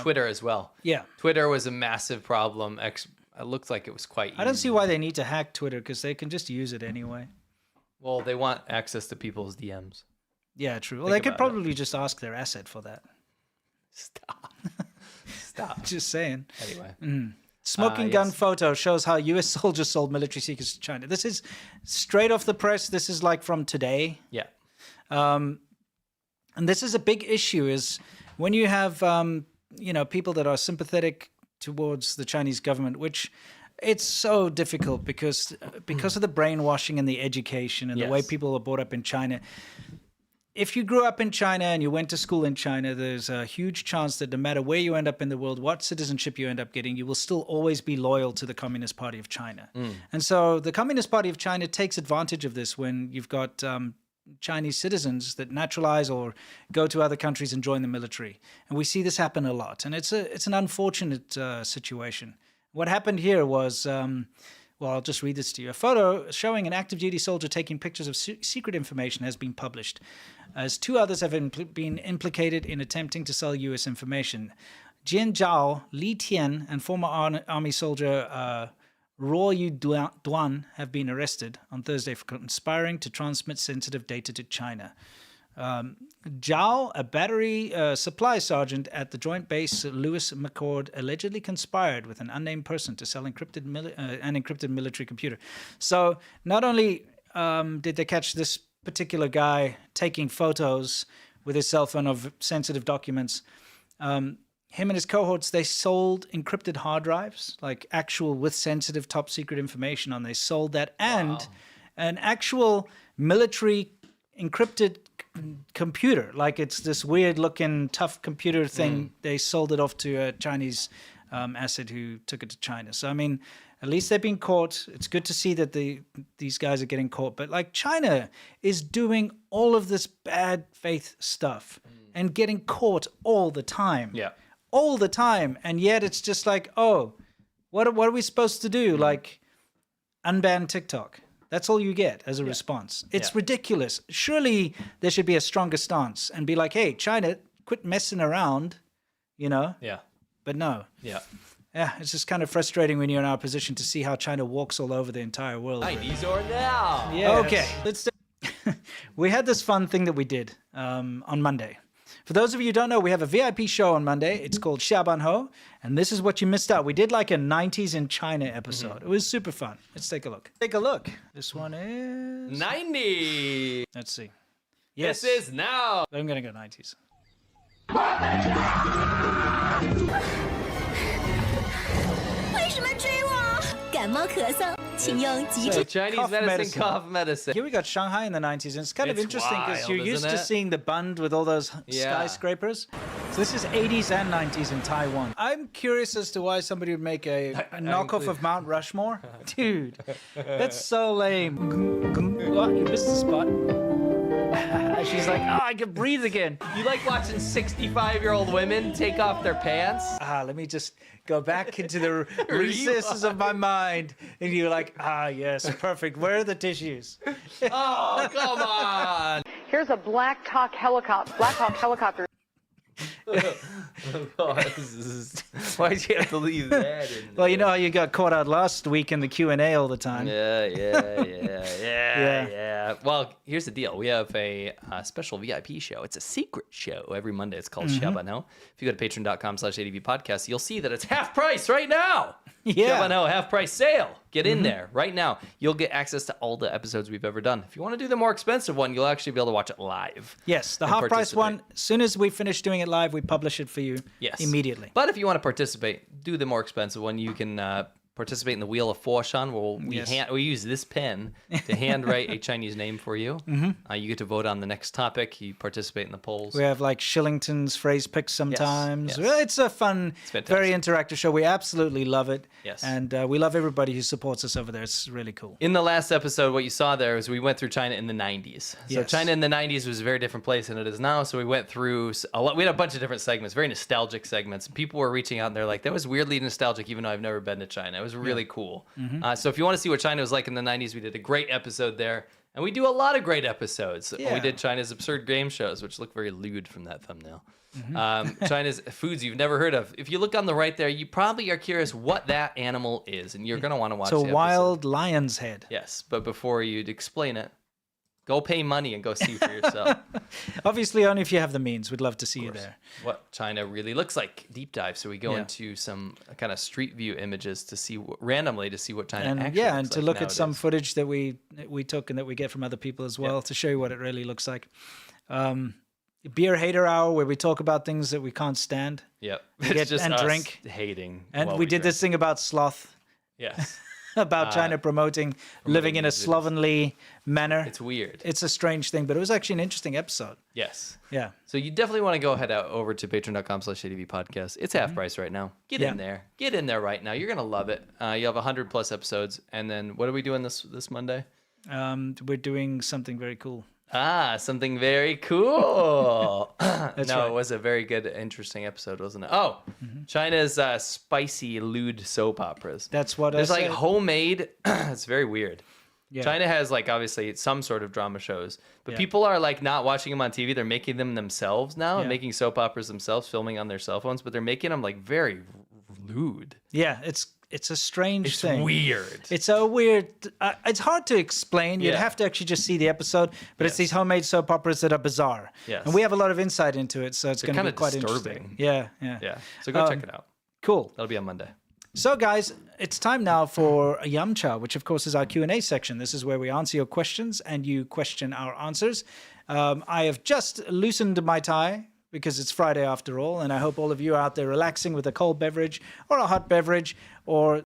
Twitter as well. Yeah. Twitter was a massive problem. It looked like it was quite easy. I don't see why they need to hack Twitter, because they can just use it anyway. Well, they want access to people's DMs. Yeah, true. Well, they could probably just ask their asset for that. Stop. Just saying. Anyway. Smoking gun photo shows how U.S. soldiers sold military secrets to China. This is straight off the press. This is like from today. Yeah. And this is a big issue, is when you have, people that are sympathetic towards the Chinese government, which it's so difficult because of the brainwashing and the education and the way people are brought up in China. If you grew up in China and you went to school in China, there's a huge chance that no matter where you end up in the world, what citizenship you end up getting, you will still always be loyal to the Communist Party of China. And so the Communist Party of China takes advantage of this when you've got Chinese citizens that naturalize or go to other countries and join the military. And we see this happen a lot. And it's an unfortunate situation. What happened here was... well, I'll just read this to you. A photo showing an active duty soldier taking pictures of secret information has been published, as two others have been implicated in attempting to sell U.S. information. Jian Zhao, Li Tian, and former army soldier Ruo Yu Duan have been arrested on Thursday for conspiring to transmit sensitive data to China. Zhao, a battery supply sergeant at the Joint Base Lewis McCord, allegedly conspired with an unnamed person to sell an encrypted military computer. So not only did they catch this particular guy taking photos with his cell phone of sensitive documents, him and his cohorts, they sold encrypted hard drives, like actual with sensitive top secret information on. They sold that, and an actual military encrypted computer, like it's this weird looking tough computer thing. They sold it off to a Chinese asset who took it to China. So I mean, at least they've been caught. It's good to see that these guys are getting caught. But like, China is doing all of this bad faith stuff and getting caught all the time. Yeah. All the time. And yet it's just like, oh, what are we supposed to do? Like, unban TikTok. That's all you get as a response. It's ridiculous. Surely there should be a stronger stance and be like, hey, China, quit messing around, Yeah. But no. Yeah. Yeah, it's just kind of frustrating when you're in our position to see how China walks all over the entire world. 90s or now. Yes. Okay. We had this fun thing that we did on Monday. For those of you who don't know, we have a VIP show on Monday. It's called Xiaban Ho, and this is what you missed out. We did like a 90s in China episode. It was super fun. Let's take a look. Take a look. This one is... 90. Let's see. Yes. This is now. I'm going to go 90s. So Chinese medicine, cough medicine. Here we got Shanghai in the 90s, and it's kind of interesting because you're used to seeing the Bund with all those skyscrapers. So this is 80s and 90s in Taiwan. I'm curious as to why somebody would make a knockoff of Mount Rushmore. Dude, that's so lame. What? You missed the spot. She's like, oh, I can breathe again. You like watching 65-year-old women take off their pants? Let me just go back into the recesses of my mind. And you're like, yes, perfect. Where are the tissues? Oh, come on. Here's a Black Hawk helicopter. Why'd you have to leave that in there? Well, you know how you got caught out last week in the Q&A all the time. Yeah. Well, here's the deal. We have a special VIP show. It's a secret show every Monday. It's called Shabano. If you go to patreon.com/advpodcast, you'll see that it's half price right now. Yeah. Shabano, half price sale. Get in there right now. You'll get access to all the episodes we've ever done. If you want to do the more expensive one, you'll actually be able to watch it live. Yes, the half price one, as soon as we finish doing it live, we publish it for you immediately. But if you want to participate, do the more expensive one. You can participate in the Wheel of Fortune, where we use this pen to handwrite a Chinese name for you. You get to vote on the next topic. You participate in the polls. We have like Shillington's phrase picks sometimes. Yes. It's a fun, very interactive show. We absolutely love it. Yes. And we love everybody who supports us over there. It's really cool. In the last episode, what you saw there is we went through China in the 90s. So China in the 90s was a very different place than it is now. So we went through a lot. We had a bunch of different segments, very nostalgic segments. People were reaching out and they're like, that was weirdly nostalgic, even though I've never been to China. It was really cool. So if you want to see what China was like in the 90s, we did a great episode there. And we do a lot of great episodes. Yeah. We did China's absurd game shows, which look very lewd from that thumbnail. China's foods you've never heard of. If you look on the right there, you probably are curious what that animal is, and you're going to want to watch the episode. It's a wild lion's head. Yes, but before you explain it, go pay money and go see for yourself. Obviously, only if you have the means. We'd love to see you there. What China really looks like. Deep dive. So we go into some kind of street view images to see randomly to see what China actually looks and to like look nowadays. at some footage that we took and that we get from other people as well to show you what it really looks like. Beer hater hour, where we talk about things that we can't stand. Yep. It's just us drink. Hating. And we did this thing about sloth. Yes. About China promoting living in a slovenly manner. It's weird. It's a strange thing, but it was actually an interesting episode. Yes. Yeah. So you definitely want to go head over to patreon.com/advpodcast. It's half price right now. Get in there. Get in there right now. You're going to love it. You have 100 plus episodes. And then what are we doing this Monday? We're doing something very cool. Something very cool. That's no, right. It was a very good, interesting episode, wasn't it? Oh, China's spicy, lewd soap operas. That's what There's I like said. homemade. It's very weird. Yeah. China has like obviously some sort of drama shows, but people are like not watching them on TV. They're making them themselves now and making soap operas themselves, filming on their cell phones, but they're making them like very lewd. Yeah, it's a strange thing. It's weird. It's so weird. It's hard to explain. You'd have to actually just see the episode. But it's these homemade soap operas that are bizarre. Yes. And we have a lot of insight into it, so it's going to be quite disturbing. interesting. Yeah. Yeah. So go check it out. Cool. That'll be on Monday. So, guys, it's time now for a Yamcha, which, of course, is our Q&A section. This is where we answer your questions and you question our answers. I have just loosened my tie because it's Friday after all, and I hope all of you are out there relaxing with a cold beverage or a hot beverage or